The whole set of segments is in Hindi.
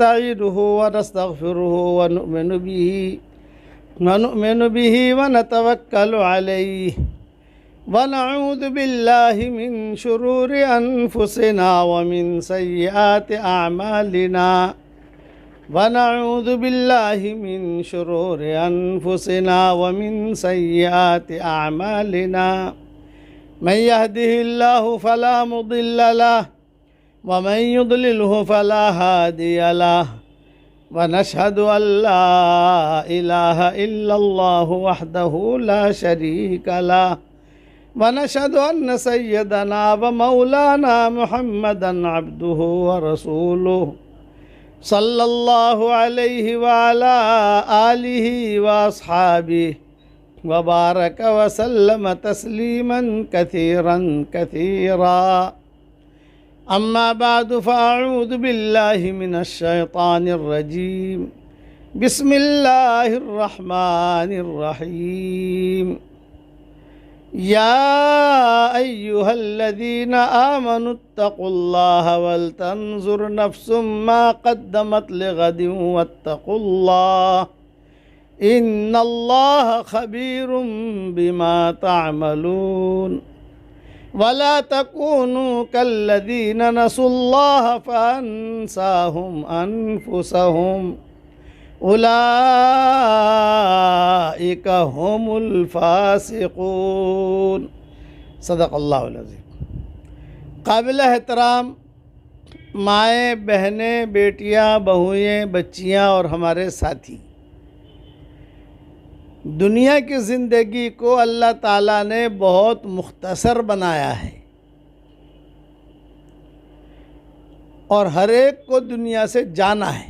नस्तईनुहु व नस्तगफिरुहु व नुमिनु बिही व नतवक्कलु अलैहि व नऊज़ु बिल्लाहि मिन शुरूरि अनफुसिना व मिन सय्यिआति अअमालिना व नऊज़ु बिल्लाहि मिन शुरूरि अनफुसिना व मिन सय्यिआति अअमालिना मन यहदिहिल्लाहु फला मुदिल्ल लहु व मन युद्लिलहु फला हादिय लहु व नशहदु अल्ला इलाहा इल्लल्लाहु वहदहु ला शरीका लहु व नशहदु अन्न सय्यदना व मौलाना मुहम्मदन अब्दुहु व रसूलुहु सल्लल्लाहु अलैहि व अला आलिहि व अस्हाबिहि व बारक व सल्लम तस्लीमन कसीरन कसीरा। अम्मा बादु फ़अऊज़ु बिल्लाहि मिनश शैतानिर रजीम। बिस्मिल्लाहिर रहमानिर रहीम। या अय्युहल्लज़ीना आमनुत्तक़ुल्लाह वल तंज़ुर नफ्सुम मा क़द्दमत लिग़दिन वत्तक़ुल्लाह इन्नल्लाह ख़बीरुम बिमा तअमलून। वला तकूनू कल्लज़ीना नसुल्लाह फ़अन्साहुम अनफुसहुम उलाइका हुमुल फ़ासिक़ून। सदक़ल्लाहुल अज़ीम। काबिल एहतराम माएँ, बहनें, बेटियाँ, बहुएँ, बच्चियाँ और हमारे साथी, दुनिया की ज़िंदगी को अल्लाह ताला ने बहुत मुख्तसर बनाया है और हर एक को दुनिया से जाना है।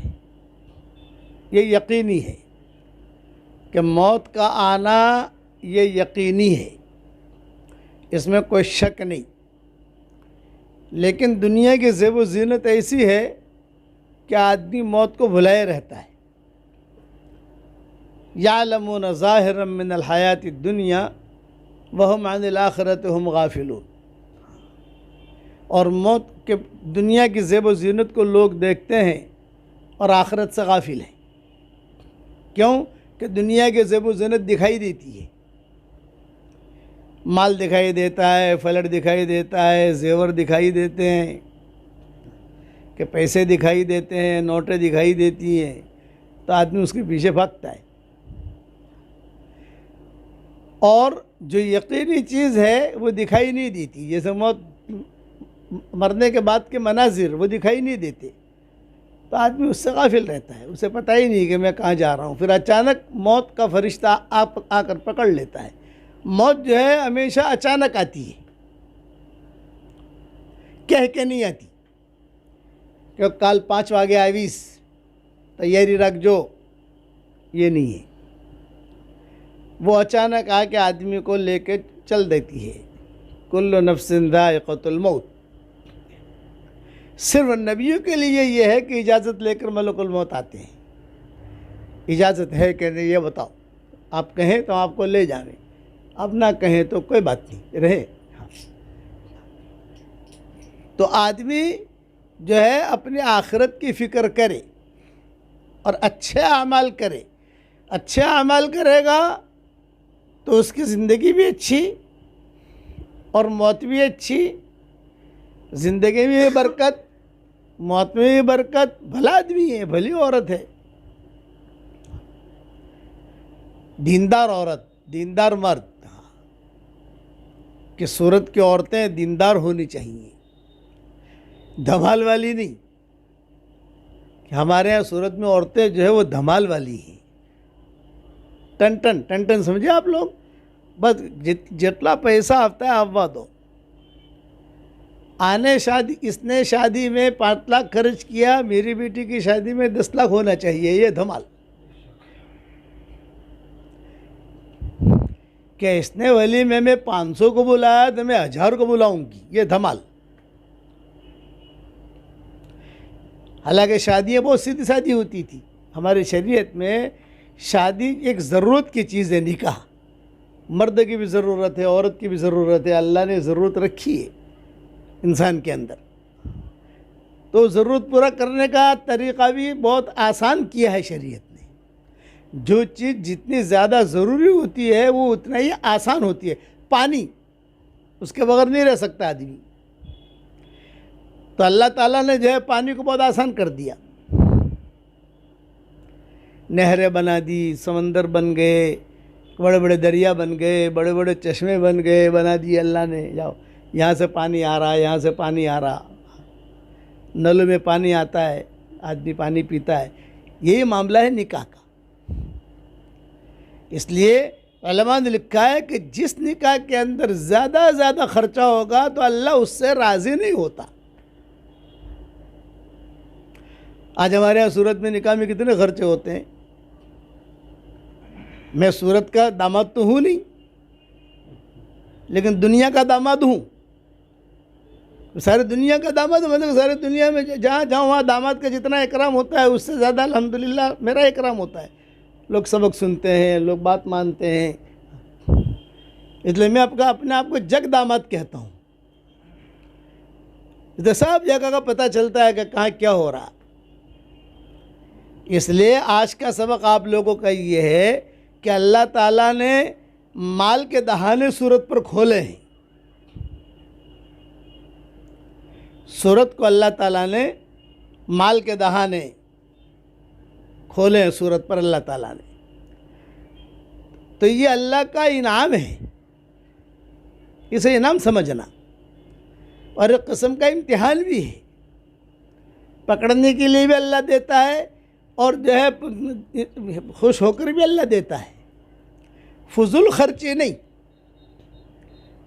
ये यकीनी है कि मौत का आना ये यकीनी है, इसमें कोई शक नहीं। लेकिन दुनिया की ज़ेब व ज़ीनत ऐसी है कि आदमी मौत को भुलाए रहता है। यालमून ज़ाहिरम मिनल हयाति दुनिया वहुम अनिल आखिरति हुम गाफिलून। और मौत के दुनिया की ज़ेब व ज़ीनत को लोग देखते हैं और आखिरत से गाफिल हैं। क्यों कि दुनिया की ज़ेब व ज़ीनत दिखाई देती है, माल दिखाई देता है, फ्लैट दिखाई देता है, जेवर दिखाई देते हैं, कि पैसे दिखाई देते हैं, नोटें दिखाई देती हैं, तो आदमी उसके पीछे भागता है। और जो यकीनी चीज़ है वो दिखाई नहीं देती, जैसे मौत, मरने के बाद के मनाजिर वो दिखाई नहीं देते, तो आदमी उससे गाफिल रहता है, उसे पता ही नहीं कि मैं कहाँ जा रहा हूँ। फिर अचानक मौत का फरिश्ता आकर पकड़ लेता है। मौत जो है हमेशा अचानक आती है, कह के नहीं आती कि कल 5 वागे आवीस तैयारी रख जो, ये नहीं है। वो अचानक आके आदमी को लेके चल देती है। कुल्लु नफ्सिन ज़ाइक़तुल मौत। सिर्फ नबियों के लिए ये है कि इजाज़त लेकर मलकुल मौत आते हैं। इजाज़त है कि नहीं ये बताओ, आप कहें तो आपको ले जाएं, अब ना कहें तो कोई बात नहीं, रहे। हाँ। तो आदमी जो है अपनी आखिरत की फ़िक्र करे और अच्छे अमाल करे। अच्छे अमाल करेगा तो उसकी ज़िंदगी भी अच्छी और मौत भी अच्छी। ज़िंदगी में भी बरकत, मौत में भी बरकत। भला आदमी है, भली औरत है, दीनदार औरत, दीनदार मर्द कि सूरत की औरतें दीनदार होनी चाहिए, धमाल वाली नहीं। हमारे यहाँ सूरत में औरतें जो है वो धमाल वाली हैं, टन टन टन टन, समझे आप लोग। बस जितना पैसा आता है आववा दो। आने शादी, इसने शादी में 5 लाख खर्च किया, मेरी बेटी की शादी में 10 लाख होना चाहिए, ये धमाल। क्या इसने वलीमे में 500 को बुलाया तो मैं 1000 को बुलाऊंगी, ये धमाल। हालांकि शादियाँ बहुत सीधी सादी होती थी। हमारी शरीयत में शादी एक ज़रूरत की चीज़ है, निकाह। मर्द की भी ज़रूरत है, औरत की भी ज़रूरत है। अल्लाह ने ज़रूरत रखी है इंसान के अंदर। तो ज़रूरत पूरा करने का तरीक़ा भी बहुत आसान किया है शरीयत ने। जो चीज़ जितनी ज़्यादा ज़रूरी होती है वो उतना ही आसान होती है। पानी, उसके बगैर नहीं रह सकता आदमी, तो अल्लाह ताला ने जो है पानी को बहुत आसान कर दिया। नहरें बना दी, समंदर बन गए, बड़े बड़े दरिया बन गए, बड़े बड़े चश्मे बन गए, बना दिए अल्लाह ने। जाओ, यहाँ से पानी आ रहा है, यहाँ से पानी आ रहा, नलों में पानी आता है, आदमी पानी पीता है। यही मामला है निकाह का। इसलिए उलमा ने लिखा है कि जिस निकाह के अंदर ज़्यादा खर्चा होगा तो अल्लाह उससे राज़ी नहीं होता। आज हमारे यहाँ सूरत में निकाह में कितने खर्चे होते हैं। मैं सूरत का दामाद तो हूँ नहीं, लेकिन दुनिया का दामाद हूँ। सारी दुनिया का दामाद मतलब सारी दुनिया में जहाँ जाऊँ वहाँ दामाद का जितना इकराम होता है उससे ज़्यादा अल्हम्दुलिल्लाह मेरा इकराम होता है। लोग सबक सुनते हैं, लोग बात मानते हैं, इसलिए मैं अपने आप को जग दामाद कहता हूँ। तो सब जगह का पता चलता है कि कहाँ क्या हो रहा। इसलिए आज का सबक आप लोगों का ये है कि अल्लाह ताला ने माल के दहाने सूरत पर खोले हैं। सूरत को अल्लाह ताला ने माल के दहाने खोले हैं सूरत पर अल्लाह ताला ने। तो ये अल्लाह का इनाम है, इसे इनाम समझना, और एक किस्म का इम्तिहान भी है। पकड़ने के लिए भी अल्लाह देता है और जो है खुश होकर भी अल्लाह देता है। फजूल खर्ची नहीं,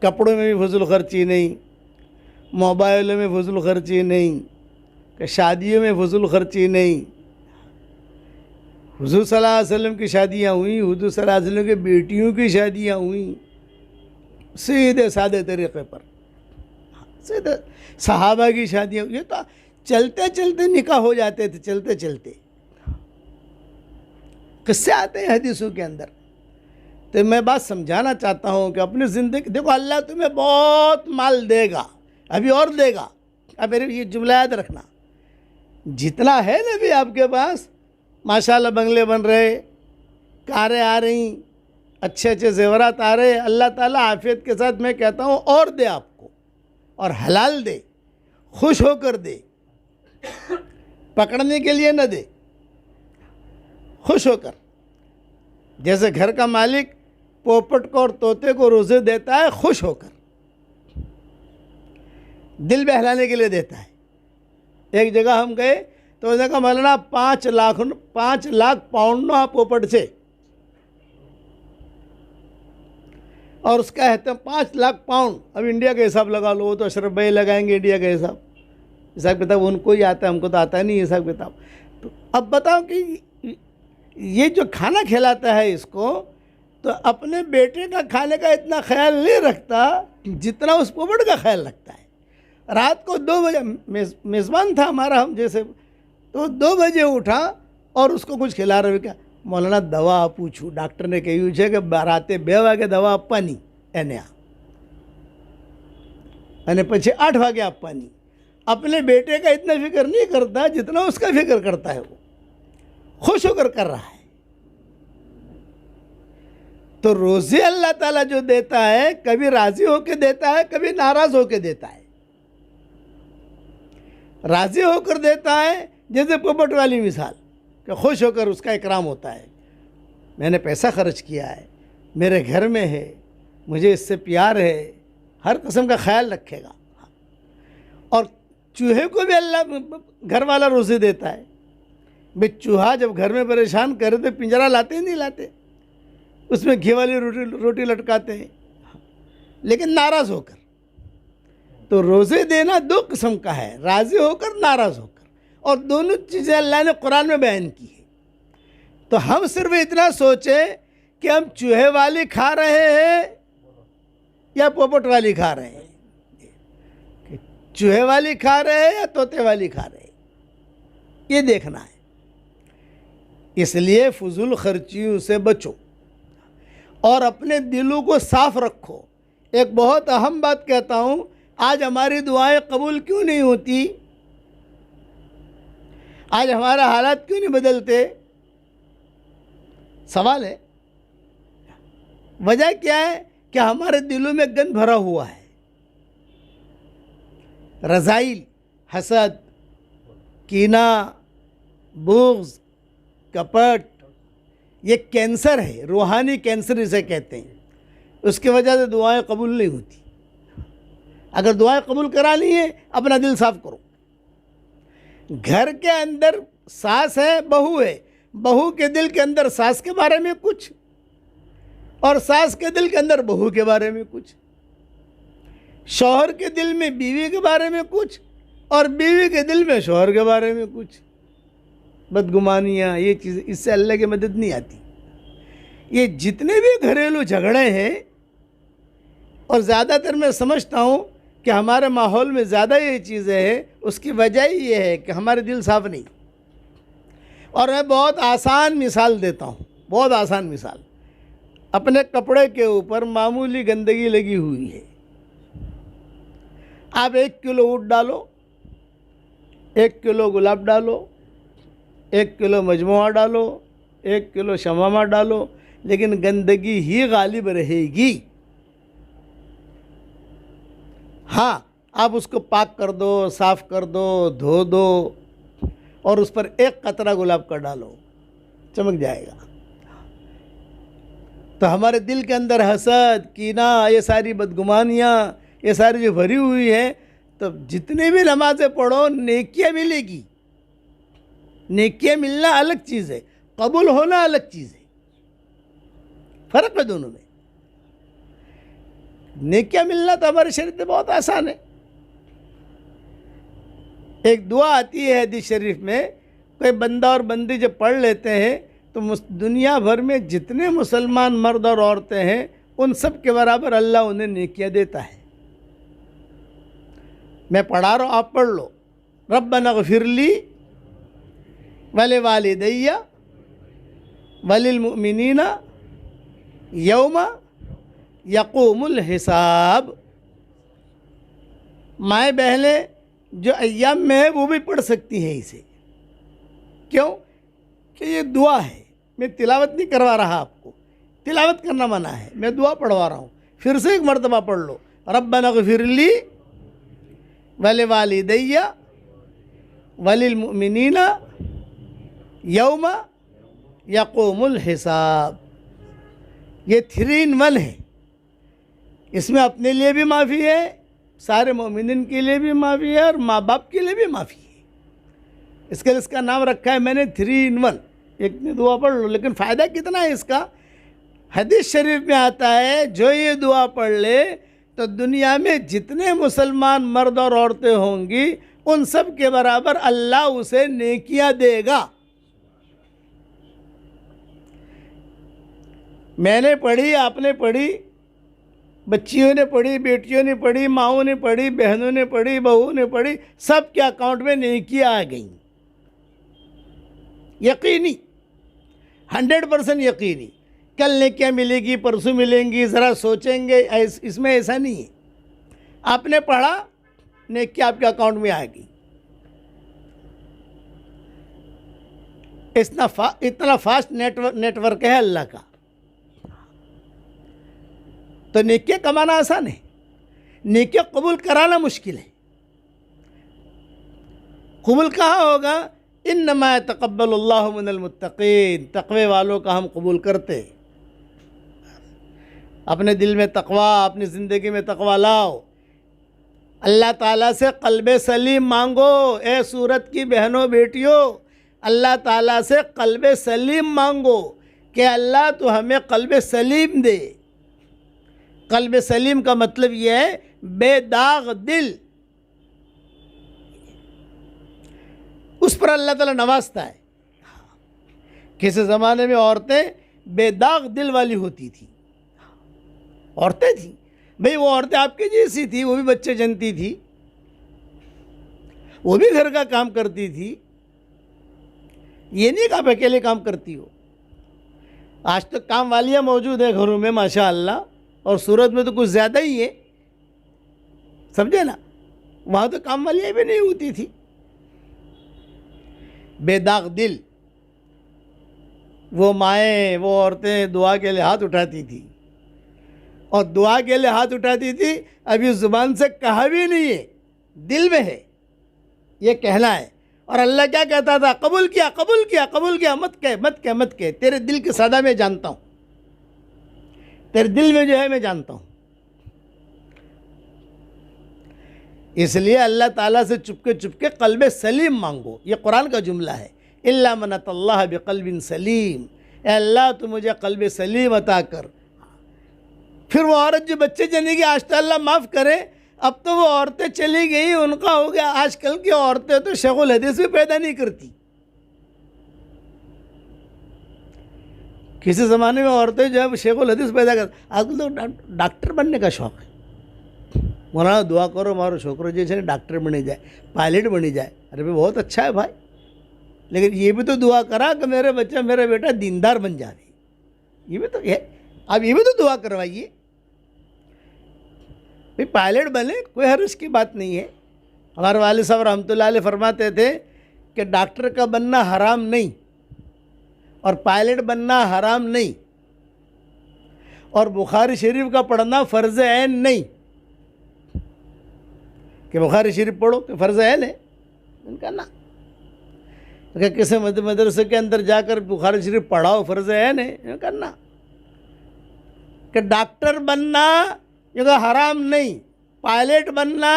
कपड़ों में भी फजूल खर्ची नहीं, मोबाइलों में फजूल खर्ची नहीं, कि शादियों में फजूल खर्ची नहीं। हुज़ूर सल्लल्लाहु अलैहि वसल्लम की शादियाँ हुई, हुज़ूर सल्लल्लाहु अलैहि वसल्लम के बेटियों की शादियाँ हुई सीधे सादे तरीक़े पर, सीधे सहाबा की शादियाँ। ये तो चलते चलते निकाह हो जाते थे, चलते चलते किससे आते हैं हदीसों के अंदर। तो मैं बात समझाना चाहता हूँ कि अपनी ज़िंदगी देखो, अल्लाह तुम्हें बहुत माल देगा, अभी और देगा। अब मेरे ये जुमला याद रखना, जितना है ना भी आपके पास, माशाल्लाह बंगले बन रहे, कारें आ रही, अच्छे अच्छे ज़ेवरात आ रहे, अल्लाह ताला आफियत के साथ मैं कहता हूँ और दे आपको, और हलाल दे, खुश होकर दे, पकड़ने के लिए न दे, खुश होकर। जैसे घर का मालिक पोपट को और तोते को रोज़े देता है खुश होकर, दिल बहलाने के लिए देता है। एक जगह हम गए तो उसने कहा मौलाना 5 लाख पाउंड नो पोपट से, और उसका है तो 5 लाख पाउंड। अब इंडिया का हिसाब लगा लो, वो तो अशरफ भाई लगाएंगे इंडिया का हिसाब किताब उनको ही आता है, हमको तो आता नहीं हिसाब किताब। तो अब बताओ कि ये जो खाना खिलाता है इसको, तो अपने बेटे का खाने का इतना ख्याल नहीं रखता जितना उस पोपट का ख्याल रखता है। रात को 2 बजे मेज़बान था हमारा, हम जैसे, तो 2 बजे उठा और उसको कुछ खिला रहे। क्या मौलाना दवा पूछूँ, डॉक्टर ने કહ્યું છે કે રાતે 2 વાગે દવા આપવાની એને અને પછી 8 વાગે આપવાની। अपने बेटे का इतना फिक्र नहीं करता जितना उसका फिक्र करता है, वो खुश होकर कर रहा है। तो रोज़ी अल्लाह ताला जो देता है, कभी राज़ी होकर देता है, कभी नाराज़ होकर देता है। राज़ी होकर देता है जैसे पोपट वाली मिसाल, कि खुश होकर उसका इकराम होता है, मैंने पैसा खर्च किया है, मेरे घर में है, मुझे इससे प्यार है, हर किस्म का ख्याल रखेगा। और चूहे को भी अल्लाह घर वाला रोज़ी देता है। भाई चूहा जब घर में परेशान करे तो पिंजरा लाते ही नहीं लाते, उसमें घी वाली रोटी लटकाते हैं, लेकिन नाराज़ होकर। तो रोज़े देना 2 किस्म का है, राज़ी होकर, नाराज़ होकर, और दोनों चीज़ें अल्लाह ने कुरान में बयान की है। तो हम सिर्फ इतना सोचें कि हम चूहे वाली खा रहे हैं या पोपट वाली खा रहे हैं, चूहे वाली खा रहे हैं या तोते वाली खा रहे हैं, ये देखना है। इसलिए फजूल खर्चियों से बचो और अपने दिलों को साफ रखो। एक बहुत अहम बात कहता हूँ, आज हमारी दुआएं कबूल क्यों नहीं होती? आज हमारा हालात क्यों नहीं बदलते? सवाल है। वजह क्या है कि हमारे दिलों में गंद भरा हुआ है। रज़ाइल, हसद, कीना, बुग़्ज़, कपट, ये कैंसर है, रूहानी कैंसर इसे कहते हैं। उसकी वजह से दुआएं कबूल नहीं होती। अगर दुआएं कबूल करानी है, अपना दिल साफ करो। घर के अंदर सास है, बहू है, बहू के दिल के अंदर सास के बारे में कुछ, और सास के दिल के अंदर बहू के बारे में कुछ, शौहर के दिल में बीवी के बारे में कुछ, और बीवी के दिल में शौहर के बारे में कुछ। बदगुमानियाँ, ये चीज़, इससे अल्लाह की मदद नहीं आती। ये जितने भी घरेलू झगड़े हैं, और ज़्यादातर मैं समझता हूँ कि हमारे माहौल में ज़्यादा ये चीज़ें हैं, उसकी वजह ही ये है कि हमारे दिल साफ़ नहीं। और मैं बहुत आसान मिसाल देता हूँ, बहुत आसान मिसाल। अपने कपड़े के ऊपर मामूली गंदगी लगी हुई है, आप 1 किलो ऊद डालो, 1 किलो गुलाब डालो, 1 किलो मजमुआ डालो, 1 किलो शमामा डालो, लेकिन गंदगी ही गालिब रहेगी। हाँ, आप उसको पाक कर दो, साफ़ कर दो, धो दो, और उस पर 1 कतरा गुलाब का डालो, चमक जाएगा। तो हमारे दिल के अंदर हसद, कीना, ये सारी बदगुमानियाँ, ये सारी जो भरी हुई है, तो जितने भी नमाज़ें पढ़ो नेकियाँ मिलेगी। नेकियाँ मिलना अलग चीज़ है, कबूल होना अलग चीज़ है, फ़र्क है दोनों में। नेकियाँ मिलना तो हमारे शरीर में बहुत आसान है। एक दुआ आती है हदीस शरीफ में, कोई बंदा और बंदी जब पढ़ लेते हैं तो दुनिया भर में जितने मुसलमान मर्द और औरतें हैं, उन सब के बराबर अल्लाह उन्हें नेकियां देता है। मैं पढ़ा रहा हूँ, आप पढ़ लो। रब्बना ग़फ़िरली वली वालिदैया वलिल मुमिनीना यौमा यक़ूमुल हिसाब। माएँ बहनें जो अय्याम में है वो भी पढ़ सकती हैं इसे। क्यों? कि ये दुआ है। मैं तिलावत नहीं करवा रहा आपको, तिलावत करना मना है, मैं दुआ पढ़वा रहा हूँ। फिर से 1 मरतबा पढ़ लो, रब्बना ग़फ़िरली वली वालिदैया वलिल मुमिनीना यौमा यक़ूमुल हिसाब। ये 3 in 1 है। इसमें अपने लिए भी माफ़ी है, सारे मोमिनीन के लिए भी माफ़ी है, और माँ बाप के लिए भी माफ़ी है। इसके लिए इसका नाम रखा है मैंने 3 in 1। एक में दुआ पढ़ लो, लेकिन फ़ायदा कितना है इसका? हदीस शरीफ में आता है, जो ये दुआ पढ़ ले तो दुनिया में जितने मुसलमान मर्द और औरतें होंगी, उन सब के बराबर अल्लाह उसे नेकियां देगा। मैंने पढ़ी, आपने पढ़ी, बच्चियों ने पढ़ी, बेटियों ने पढ़ी, माओं ने पढ़ी, बहनों ने पढ़ी, बहू ने पढ़ी, सब के अकाउंट में नेकियां आ गई। यकीनी, 100% यकीनी। कल नेकियां मिलेगी, परसों मिलेंगी, ज़रा सोचेंगे, इसमें ऐसा नहीं है। आपने पढ़ा, नेकियां आपके अकाउंट में आ गई। इतना फास्ट नेटवर्क है अल्लाह का। तो नेकियां कमाना आसान है, नेकियां कबूल कराना मुश्किल है। कबूल कहाँ होगा? इन्नमा यतक़ब्बलुल्लाहु मिनल मुत्तक़ीन। तक़वे वालों का हम कबूल करते। अपने दिल में तक़वा, अपनी ज़िंदगी में तक़वा लाओ। अल्लाह ताला से क़ल्बे सलीम मांगो। ए सूरत की बहनों बेटियों, अल्लाह ताला से क़ल्बे सलीम मांगो कि अल्लाह तो हमें क़ल्बे सलीम दे। क़ल्बे सलीम का मतलब यह है बेदाग दिल। उस पर अल्लाह ताला नवाजता है। किसी ज़माने में औरतें बेदाग दिल वाली होती थी, औरतें थी भाई, वो औरतें आपके जैसी थी, वो भी बच्चे जनती थी, वो भी घर का काम करती थी। ये नहीं कि आप अकेले काम करती हो। आज तो काम वालियाँ मौजूद है घरों में माशा अल्लाह, और सूरत में तो कुछ ज़्यादा ही है, समझे ना। वहाँ तो काम वालियाँ भी नहीं होती थी। बेदाग दिल। वो माएँ, वो औरतें दुआ के लिए हाथ उठाती थी, और दुआ के लिए हाथ उठाती थी, अभी ज़ुबान से कहा भी नहीं है, दिल में है, ये कहना है। और अल्लाह क्या कहता था? कबूल किया, कबूल किया, कबूल किया, मत कह, मत कह, मत कह, तेरे दिल की सदा मैं जानता हूँ, तेरे दिल में जो है मैं जानता हूँ। इसलिए अल्लाह ताला से चुपके चुपके क़ल्ब सलीम मांगो। ये कुरान का जुमला है, इल्ला मन अतल्लाह बिक़ल्बिन सलीम, ए अल्लाह तू मुझे क़ल्ब सलीम अता कर। फिर वो औरत जो बच्चे जनेगी, आज तो अल्लाह माफ़ करे, अब तो वो औरतें चली गई, उनका हो गया। आजकल की औरतें तो शेखुल हदीस भी पैदा नहीं करती। किसी ज़माने में औरतें जो है शेखुल हदीस पैदा कर, आजकल तो डॉक्टर बनने का शौक़ है। मौलाना दुआ करो मारो छोकरो जैसे डॉक्टर बनी जाए, पायलट बनी जाए। अरे भाई बहुत अच्छा है भाई, लेकिन ये भी तो दुआ करा कि मेरे बच्चा, मेरा बेटा दीनदार बन जाए। ये भी तो है, आप ये भी तो दुआ करवाइए भाई, पायलट बने, कोई हर्ज की बात नहीं है। हमारे वालिद साहब रहमतुल्लाह अलैह फरमाते थे कि डॉक्टर का बनना हराम नहीं, और पायलट बनना हराम नहीं, और बुखारी शरीफ का पढ़ना फ़र्ज़ ऐन नहीं कि बुखारी शरीफ पढ़ो कि फ़र्ज़ ऐन है। उनका ना कि किसी मदरसे के अंदर जाकर बुखारी शरीफ पढ़ाओ, फ़र्ज़ ऐन है, उनका ना। कि डॉक्टर बनना ये का हराम नहीं, पायलट बनना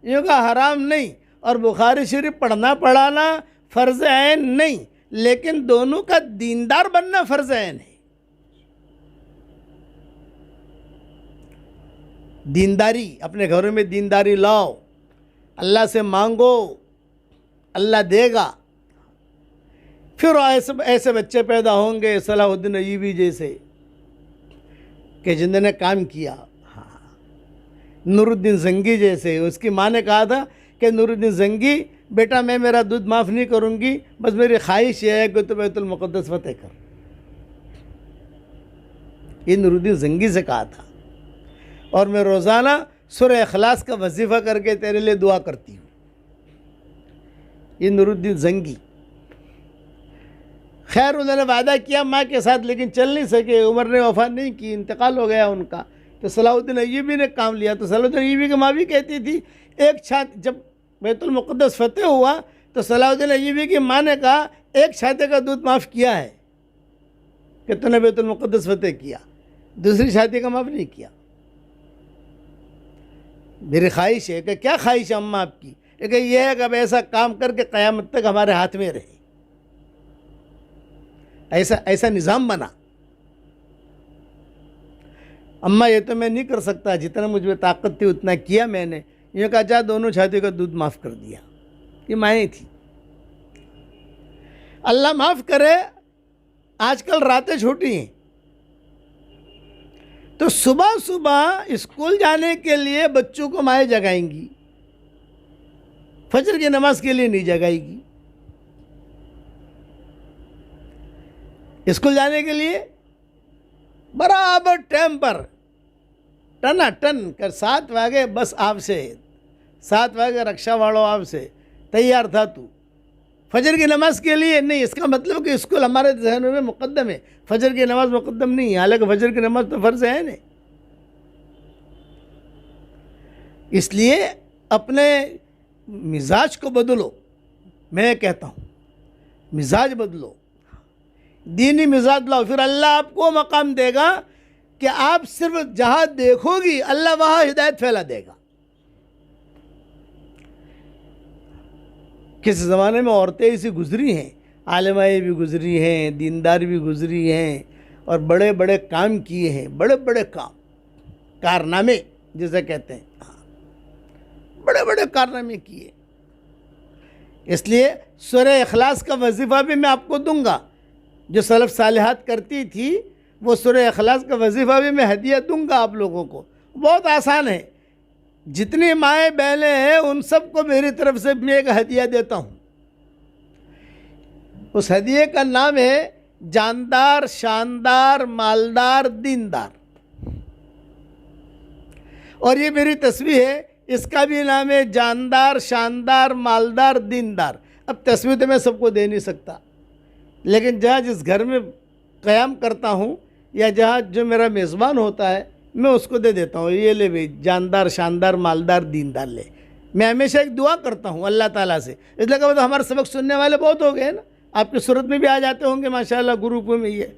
ये का हराम नहीं, और बुखारी शरीफ पढ़ना पढ़ाना फ़र्ज़ ऐन नहीं, लेकिन दोनों का दीनदार बनना फ़र्ज़ ऐन है। दीनदारी, अपने घरों में दीनदारी लाओ, अल्लाह से मांगो, अल्लाह देगा। फिर ऐसे बच्चे पैदा होंगे सलाहुद्दीन अय्यूबी जैसे, कि जिन्होंने काम किया। हाँ, नूरुद्दीन ज़ंगी जैसे। उसकी माँ ने कहा था कि नूरुद्दीन ज़ंगी बेटा, मैं मेरा दूध माफ़ नहीं करूँगी, बस मेरी ख्वाहिश ये है कि तो बैतुल मुक़द्दस फ़तेह कर। ये नूरुद्दीन ज़ंगी से कहा था। और मैं रोज़ाना सूरह इखलास का वजीफ़ा करके तेरे लिए दुआ करती हूँ। ये नूरुद्दीन ज़ंगी। खैर, उन्होंने वादा किया माँ के साथ, लेकिन चल नहीं सके, उम्र ने वफ़ा नहीं की, इंतकाल हो गया उनका। तो सलाहुद्दीन अय्यूबी ने काम लिया। तो सलाहुद्दीन अय्यूबी की माँ भी कहती थी, एक छात जब बैतुल मुक़द्दस फ़तेह हुआ तो सलाहुद्दीन अय्यूबी की माँ ने कहा, एक छाते का दूध माफ़ किया है कि तूने बैतुल मुक़द्दस फ़तेह किया, दूसरी छाती का माफ़ नहीं किया। मेरी ख्वाहिश है कि क्या ख्वाहिश है अम्मा आपकी? कि यह है कि अब ऐसा काम करके क़यामत तक हमारे हाथ में रहे। ऐसा निज़ाम बना। अम्मा ये तो मैं नहीं कर सकता, जितना मुझ में ताकत थी उतना किया मैंने। ये कहा जा, दोनों छाती का दूध माफ़ कर दिया। ये माएँ थी। अल्लाह माफ़ करे, आजकल रातें छोटी हैं, तो सुबह सुबह स्कूल जाने के लिए बच्चों को माएँ जगाएंगी, फजर की नमाज के लिए नहीं जगाएगी। स्कूल जाने के लिए बराबर टाइम पर टना टन कर 7 वागे बस आपसे, 7 वागे रक्षा वालों आपसे, तैयार था तू। फजर की नमाज के लिए नहीं। इसका मतलब कि स्कूल हमारे जहनों में मुक़द्दम है, फजर की नमाज मुक़द्दम नहीं है। हालांकि फजर की नमाज तो फ़र्ज़ है नहीं। इसलिए अपने मिजाज को बदलो। मैं कहता हूँ मिजाज बदलो, दीनी मिजाज लाओ, फिर अल्लाह आपको मकाम देगा कि आप सिर्फ जहाँ देखोगी अल्लाह वहाँ हिदायत फैला देगा। किस ज़माने में औरतें ऐसी गुजरी हैं, आलिमाएँ भी गुजरी हैं, दीनदार भी गुजरी हैं, और बड़े बड़े काम किए हैं, बड़े बड़े काम, कारनामे जिसे कहते हैं, बड़े बड़े कारनामे किए। इसलिए सूरह इखलास का वजीफ़ा भी मैं आपको दूंगा। जो सलफ़ सालिहात करती थी, वो सूरह इखलास का वजीफ़ा भी मैं हदिया दूंगा आप लोगों को। बहुत आसान है। जितनी माएँ बहनें हैं उन सबको मेरी तरफ से मैं एक हदिया देता हूँ। उस हदिये का नाम है जानदार, शानदार, मालदार, दीनदार। और ये मेरी तस्वीर है, इसका भी नाम है जानदार, शानदार, मालदार, दीनदार। अब तस्वीर तो मैं सबको दे नहीं सकता, लेकिन जहाँ जिस घर में क़याम करता हूँ या जहाँ जो मेरा मेज़बान होता है मैं उसको दे देता हूँ, ये ले भाई जानदार शानदार मालदार दीनदार ले। मैं हमेशा एक दुआ करता हूँ अल्लाह ताला से, इसलिए कहा तो हमारे सबक सुनने वाले बहुत हो गए ना, आपकी सूरत में भी आ जाते होंगे माशाल्लाह, ग्रुप में ये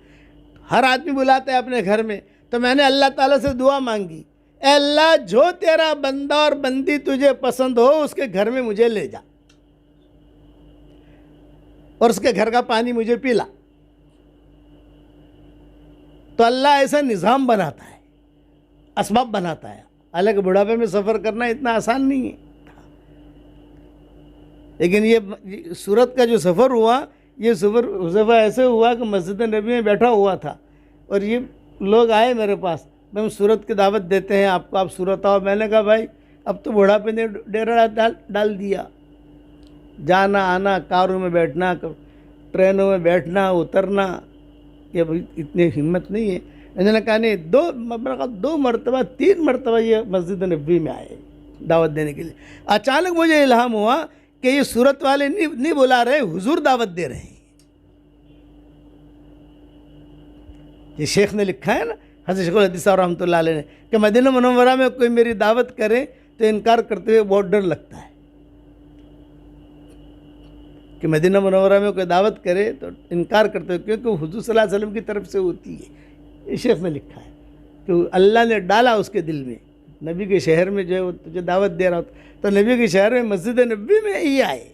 हर आदमी बुलाता है अपने घर में। तो मैंने अल्लाह ताला से दुआ मांगी, ए अल्लाह जो तेरा बंदा और बंदी तुझे पसंद हो उसके घर में मुझे ले जा और उसके घर का पानी मुझे पिला। तो अल्लाह ऐसा निज़ाम बनाता है, असबाब बनाता है। हालांकि बुढ़ापे में सफ़र करना इतना आसान नहीं है, लेकिन ये सूरत का जो सफ़र हुआ, ये सफ़र ऐसे हुआ कि मस्जिद नबी में बैठा हुआ था और ये लोग आए मेरे पास, मैम सूरत की दावत देते हैं आपको, आप सूरत आओ। मैंने कहा भाई अब तो बुढ़ापे ने डेरा डाल दिया, जाना आना, कारों में बैठना, ट्रेनों में बैठना उतरना, ये भाई इतनी हिम्मत नहीं है। मैंने कहा नहीं, दो मरतबा 3 मरतबा ये मस्जिद नबी में आए दावत देने के लिए। अचानक मुझे इल्हाम हुआ कि ये सूरत वाले नहीं बुला रहे, हुजूर दावत दे रहे हैं। ये शेख ने लिखा है ना, हज़रत शेख हदीस साहब रहमतुल्लाह अलैह ने, कि मदीना मुनव्वरा में कोई मेरी दावत करे तो इनकार करते हुए बहुत डर लगता है, कि मदीना मुनव्वरा में कोई दावत करे तो इनकार करते हुए, क्योंकि हुजूर सल्लल्लाहु अलैहि वसल्लम की तरफ से होती है। ये शेख ने लिखा है कि अल्लाह ने डाला उसके दिल में, नबी के शहर में जो है वो तुझे दावत दे रहा होता, तो नबी के शहर में मस्जिद नबी में ही आए,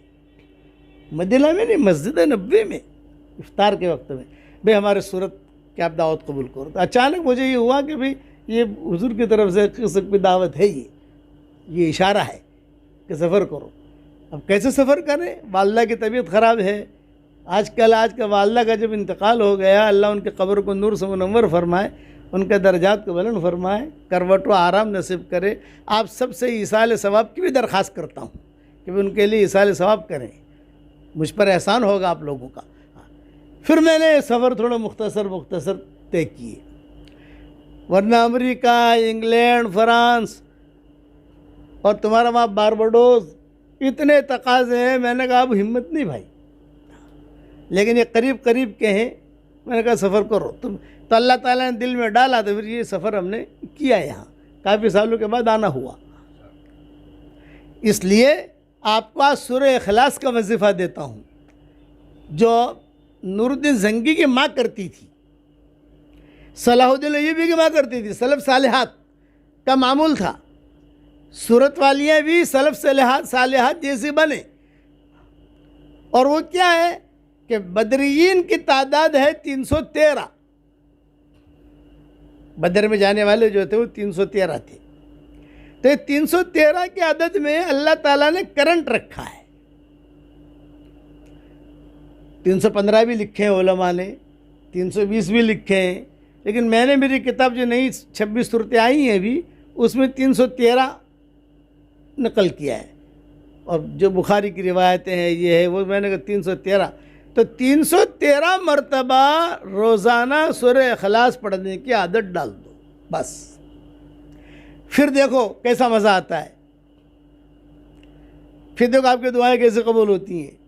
मदीना में नहीं, मस्जिद नबी में इफ्तार के वक्त में, भाई हमारे सूरत कि आप दावत कबूल करो। तो अचानक मुझे ये हुआ कि भाई ये हुजूर की तरफ से किसी की दावत है, ये इशारा है कि सफ़र करो। अब कैसे सफ़र करें, वालदा की तबीयत ख़राब है आजकल, आज का वालदा का जब इंतकाल हो गया, अल्लाह उनके कब्र को नूर से मुनव्वर फरमाए, उनके दर्जात को बुलंद फरमाए, करवट व आराम नसीब करे। आप सबसे ईसाल सवाब की भी दरख्वास्त करता हूँ कि उनके लिए ईसाल सवाब करें, मुझ पर एहसान होगा आप लोगों का। फिर मैंने सफ़र थोड़ा मुख्तसर तय किए, वरना अमेरिका, इंग्लैंड, फ्रांस और तुम्हारा वहाँ बारबाडोस, इतने तकाज़े हैं। मैंने कहा अब हिम्मत नहीं भाई, लेकिन ये करीब करीब के हैं। मैंने कहा सफ़र करो तुम, तो अल्लाह ताला ने दिल में डाला, तो फिर ये सफ़र हमने किया, यहाँ काफ़ी सालों के बाद आना हुआ। इसलिए आपको आज सूरह इखलास का वजीफ़ा देता हूँ, जो नूरुद्दीन ज़ंगी की माँ करती थी, सलाहुद्दीन अय्यूबी की माँ करती थी। सलफ़ सालिहात का मामूल था, सूरत वालियाँ भी सलफ़ सालिहात जैसी बने। और वो क्या है कि बदरीन की तादाद है 313, बदर में जाने वाले जो थे वो 313 थे। तो ये 313 के अदद में अल्लाह ताला ने करंट रखा है। 315 भी लिखे हैं उलमा ने, 320 भी लिखे हैं, लेकिन मैंने मेरी किताब जो नई 26 सूरतें आई हैं अभी, उसमें 313 नकल किया है। और जो बुखारी की रिवायतें हैं ये है वो, मैंने कहा 313, तो 313 मरतबा रोज़ाना सूरह इखलास पढ़ने की आदत डाल दो बस। फिर देखो कैसा मज़ा आता है, फिर देखो आपकी दुआएं कैसे कबूल होती हैं।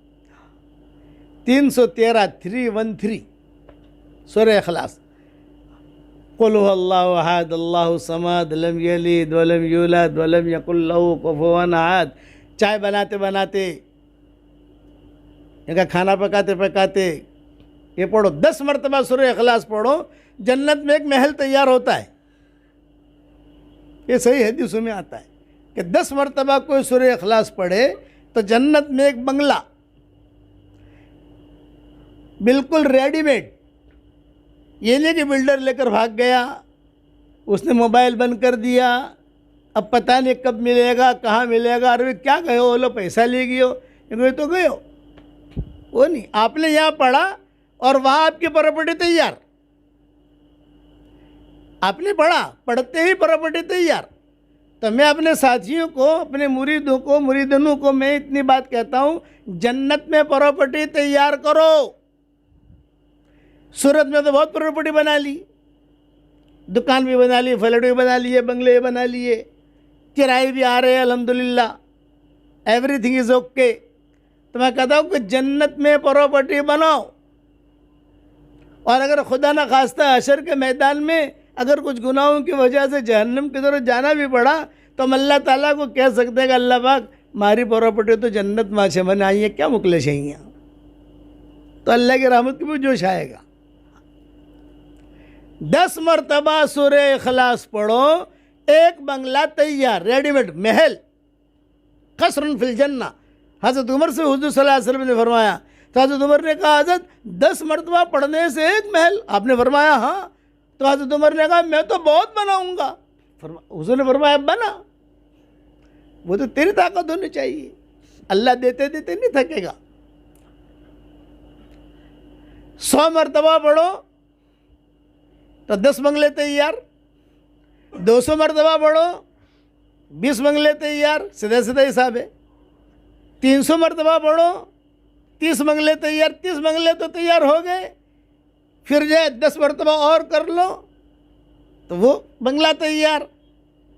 313 313 सूरह इखलास, कुल हुवल्लाहु अहद अल्लाहु समद लम यलिद वलम यूलद वलम यकुल लहू कुफुवन अहद। चाय बनाते बनाते, इनका खाना पकाते पकाते ये पढ़ो, 10 मरतबा सूरह इखलास पढ़ो, जन्नत में एक महल तैयार होता है। ये सही हदीसों में आता है कि 10 मरतबा कोई सूरह इखलास पढ़े तो जन्नत में एक बंगला बिल्कुल रेडीमेड, ये नहीं कि बिल्डर लेकर भाग गया, उसने मोबाइल बंद कर दिया, अब पता नहीं कब मिलेगा कहाँ मिलेगा, अरे क्या गए हो, लो पैसा ले गए हो, तो गए हो, वो नहीं। आपने यहाँ पढ़ा और वहाँ आपकी प्रॉपर्टी तैयार, आपने पढ़ा, पढ़ते ही प्रॉपर्टी तैयार। तो मैं अपने साथियों को, अपने मुरीदों को, मुरीदनों को मैं इतनी बात कहता हूँ, जन्नत में प्रॉपर्टी तैयार करो। सूरत में तो बहुत प्रॉपर्टी बना ली, दुकान भी बना ली, फ्लैट भी बना लिए, बंगले भी बना लिए, किराए भी आ रहे हैं अल्हम्दुलिल्लाह, एवरीथिंग इज़ ओके। तो मैं कहता हूँ कि जन्नत में प्रॉपर्टी बनाओ, और अगर खुदा न खास्ता हशर के मैदान में अगर कुछ गुनाहों की वजह से जहन्नम की तरफ जाना भी पड़ा तो हम अल्लाह ताला को कह सकते हैं कि अल्लाह पाक मारी प्रॉपर्टी तो जन्नत में से बनाई है, क्या मुकले चाहिए, तो अल्लाह की रहमत की भी जोश आएगा। 10 मरतबा सूरे इखलास पढ़ो, एक बंगला तैयार, रेडीमेड महल, कसरन फिल जन्ना। हज़रत उमर से हुज़ूर सल्लल्लाहु अलैहि वसल्लम ने फरमाया, तो हज़रत उमर ने कहा हज़रत 10 मरतबा पढ़ने से एक महल? आपने फरमाया हाँ। तो हज़रत उमर ने कहा मैं तो बहुत बनाऊंगा। हुज़ूर ने फरमाया बना, वो तो तेरी ताकत होनी चाहिए, अल्लाह देते देते नहीं थकेगा। 100 मरतबा पढ़ो तो 10 बंगले तैयार, 200 मरतबा पढ़ो 20 बंगले तैयार, सीधा सीधा हिसाब है। 300 मरतबा पढ़ो 30 बंगले तैयार, 30 बंगले तो तैयार हो गए, फिर जो है 10 मरतबा और कर लो तो वो बंगला तैयार।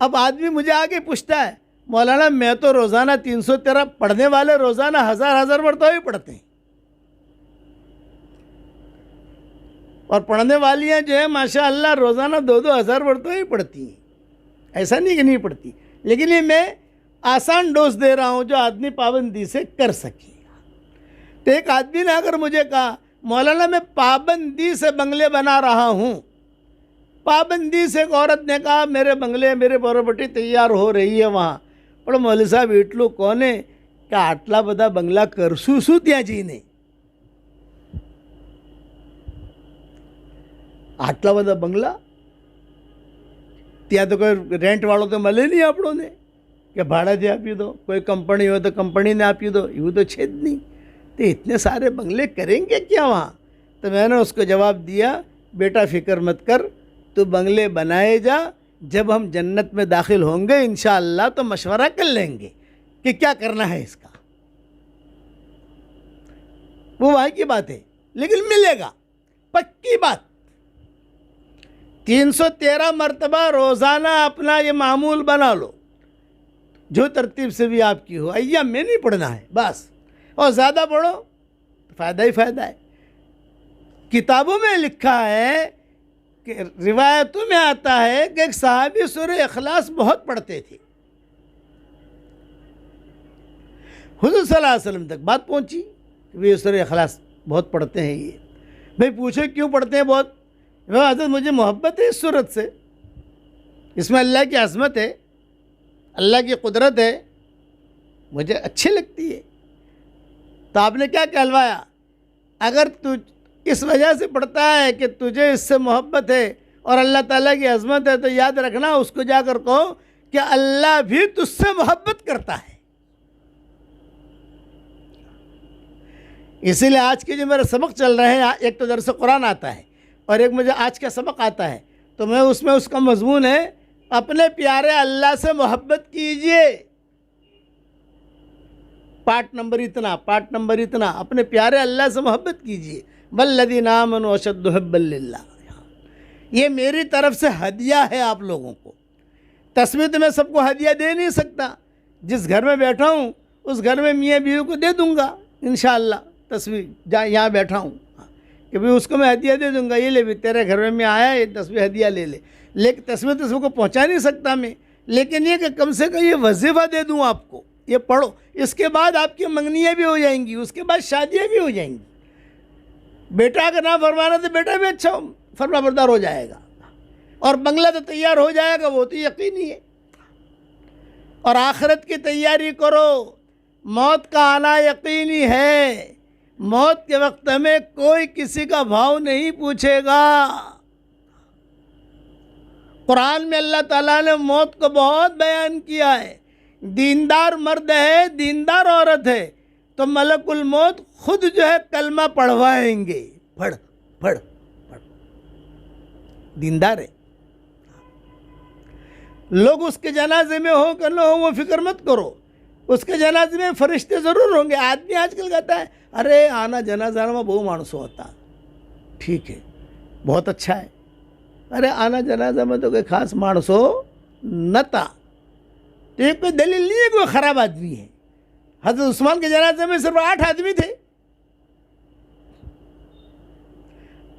अब आदमी मुझे आके पूछता है मौलाना मैं तो रोज़ाना 313 पढ़ने वाले रोज़ाना हज़ार मरतबा ही पढ़ते हैं, और पढ़ने वालियाँ जो है माशाअल्लाह रोज़ाना 2-2 हज़ार मरतबा ही पढ़ती हैं, ऐसा नहीं कि नहीं पढ़ती। लेकिन ये मैं आसान डोज दे रहा हूँ जो आदमी पाबंदी से कर सकेगा। तो एक आदमी ने अगर मुझे कहा मौलाना मैं पाबंदी से बंगले बना रहा हूँ, पाबंदी से एक औरत ने कहा मेरे बंगले मेरे प्रॉपर्टी तैयार हो रही है वहाँ, पर मौलवी साहब એટલું કોને કે આટલા બધા બંગલા કરશું શું ત્યાં જઈને, આટલા બધા બંગલા ત્યાં તો કોઈ રેન્ટ વાળો તો મળે નહીં આપણોને કે ભાડાથી આપી દો, कोई कंपनी हो तो कंपनी ने આપી दो, એવું तो છે જ नहीं। तो इतने सारे बंगले करेंगे क्या वहाँ? तो मैंने उसको जवाब दिया बेटा फ़िक्र मत कर, तो बंगले बनाए जा, जब हम जन्नत में दाखिल होंगे इंशाअल्लाह तो मशवरा कर लेंगे कि क्या करना है इसका। वो वहाँ की बात है, लेकिन मिलेगा, पक्की बात। 313 मरतबा रोज़ाना अपना ये मामूल बना लो, जो तरतीब से भी आपकी हो, अय्याम में नहीं पढ़ना है बस, और ज़्यादा पढ़ो तो फ़ायदा ही फ़ायदा है। किताबों में लिखा है कि रिवायतों में आता है कि एक सहाबी सूरह इखलास बहुत पढ़ते थे, हुज़ूर सल्लल्लाहु अलैहि वसल्लम तक बात पहुंची कि वे सूरह इखलास बहुत पढ़ते हैं। ये भाई पूछे क्यों पढ़ते हैं बहुत? वह हज़रत मुझे मोहब्बत है इस सूरत से, इसमें अल्लाह की अज़मत है, अल्लाह की कुदरत है, मुझे अच्छी लगती है। तो आपने क्या कहलवाया, अगर तू इस वजह से पढ़ता है कि तुझे इससे मोहब्बत है और अल्लाह ताला की अज़मत है, तो याद रखना उसको जाकर कहो कि अल्लाह भी तुझसे मोहब्बत करता है। इसीलिए आज के जो मेरे सबक चल रहे हैं, एक तो दर्स कुरान आता है और एक मुझे आज का सबक आता है, तो मैं उसमें उसका मजमून है अपने प्यारे अल्लाह से मोहब्बत कीजिए। पार्ट नंबर इतना अपने प्यारे अल्लाह से मोहब्बत कीजिए। वल्लज़ीना आमनू अशद्दु हुब्बन लिल्लाह, ये मेरी तरफ से हदिया है आप लोगों को। तस्वीर तो मैं सबको हदिया दे नहीं सकता, जिस घर में बैठा हूँ उस घर में मियाँ बीवी को दे दूँगा इंशाअल्लाह। तस्वीर जहाँ यहाँ बैठा हूँ कि भाई उसको मैं हदिया दे दूँगा, ये ले भी तेरे घर में आया ये तस्वीर हदिया ले ले। लेकिन तस्वीर तो सबको पहुँचा नहीं सकता मैं, लेकिन ये कि कम से कम ये वजीफ़ा दे दूँ आपको, ये पढ़ो, इसके बाद आपकी मंगनियाँ भी हो जाएंगी, उसके बाद शादियाँ भी हो जाएंगी। बेटा का नाम फरमाना तो बेटा भी अच्छा फरमा बरदार हो जाएगा, और बंगला तो तैयार हो जाएगा, वो तो यकीनी है। और आखिरत की तैयारी करो, मौत का आना यकीनी है, मौत के वक्त में कोई किसी का भाव नहीं पूछेगा। कुरान में अल्लाह ताला ने मौत को बहुत बयान किया है। दीनदार मर्द है, दीनदार औरत है, तो मलकुल मौत खुद जो है कलमा पढ़वाएंगे, पढ़ पढ़ पढ़, दीनदार है। लोग उसके जनाजे में हो कि न हो वो फिक्र मत करो, उसके जनाजे में फरिश्ते ज़रूर होंगे। आदमी आजकल कहता है अरे आना जनाजा में बहु मानसो होता, ठीक है बहुत अच्छा है, अरे आना जनाजा में तो कोई खास मानसो नता, तो ये कोई दलील नहीं है कोई ख़राब आदमी है। हज़रत उस्मान के जनाजे में सिर्फ 8 आदमी थे।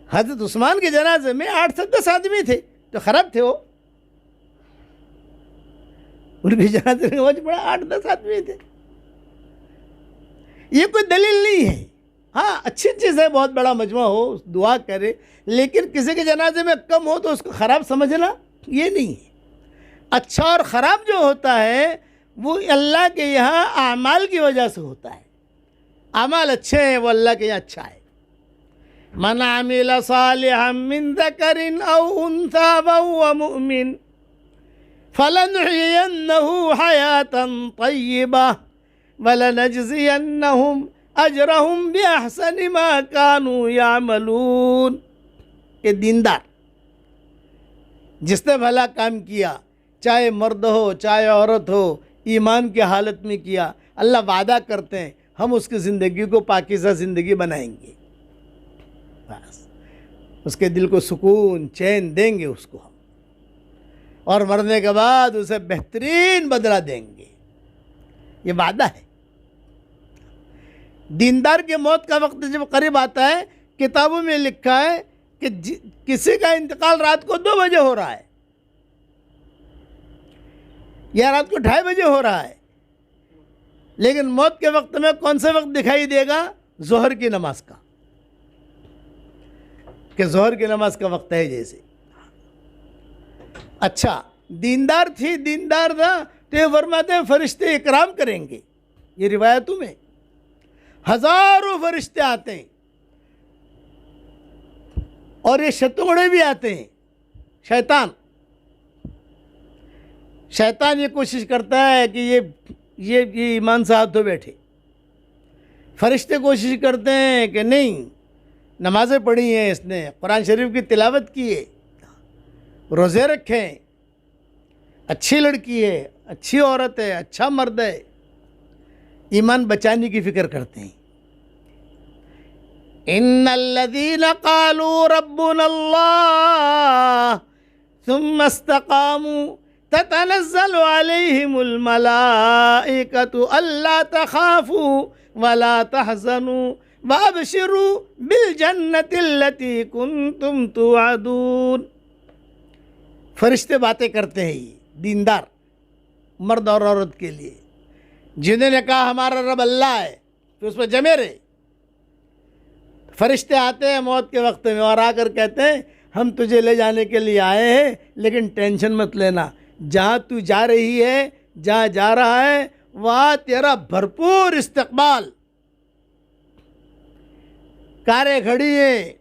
हज़रत उस्मान के जनाजे में 8 से 10 आदमी थे, तो ख़राब थे वो। उनके जनाजे में बहुत बड़ा 8-10 आदमी थे। ये कोई दलील नहीं है। हाँ, अच्छी चीज़ है बहुत बड़ा मजमा हो, दुआ करे, लेकिन किसी के जनाजे में कम हो तो उसको ख़राब समझना ये नहीं है। अच्छा और ख़राब जो होता है वो अल्लाह के यहाँ आमाल की वजह से होता है। आमाल अच्छे हैं वो अल्लाह के यहाँ अच्छा है। मन आमिल सालिहम मिन ज़करिन औ उन्सा वहुव मुमिन फलनुहयिन्नहु हयातन तय्यबा वलनजज़ियन्नहुम अजरहुम बिअहसनि मा कानू यामलून। ये दीनदार जिसने भला काम किया, चाहे मर्द हो चाहे औरत हो, ईमान की हालत में किया, अल्लाह वादा करते हैं हम उसकी ज़िंदगी को पाकीज़ा ज़िंदगी बनाएंगे। बस उसके दिल को सुकून चैन देंगे उसको हम, और मरने के बाद उसे बेहतरीन बदला देंगे। ये वादा है। दीनदार की मौत का वक्त जब करीब आता है, किताबों में लिखा है कि किसी का इंतकाल रात को 2 बजे हो रहा है या रात को 2:30 बजे हो रहा है, लेकिन मौत के वक्त में कौन सा वक्त दिखाई देगा? ज़ोहर की नमाज का, कि ज़ोहर की नमाज का वक्त है जैसे। अच्छा, दीनदार थी, दीनदार था, तो ये फरमाते हैं फरिश्ते इकराम करेंगे। ये रिवायतों में हज़ारों फरिश्ते आते हैं और ये शतुंगड़े भी आते हैं। शैतान ये कोशिश करता है कि ये ईमान से हाथ धो बैठे। फरिश्ते कोशिश करते हैं कि नहीं, नमाज़ें पढ़ी हैं इसने, कुरान शरीफ की तिलावत की है, रोज़े रखे हैं, अच्छी लड़की है, अच्छी औरत है, अच्छा मर्द है, ईमान बचाने की फ़िक्र करते हैं। इन्नल्लज़ीना क़ालू रब्बुनल्लाह सुम्मा इस्तक़ामू ततनज़्ज़लु अलैहिमुल मलाइकतु अल्ला तख़ाफ़ू वला तहज़नू वअबशिरू बिल जन्नतिल्लती कुन्तुम तुअदून। फरिश्ते बातें करते हैं ये दीनदार मर्द और औरत के लिए, जिन्होंने कहा हमारा रब अल्लाह है, तो उस पर जमे रहे। फरिश्ते आते हैं मौत के वक्त में और आकर कहते हैं हम तुझे ले जाने के लिए आए हैं, लेकिन टेंशन मत लेना, जहाँ तू जा रही है, जहाँ जा रहा है, वहाँ तेरा भरपूर इस्तकबाल, कारें खड़ी हैं,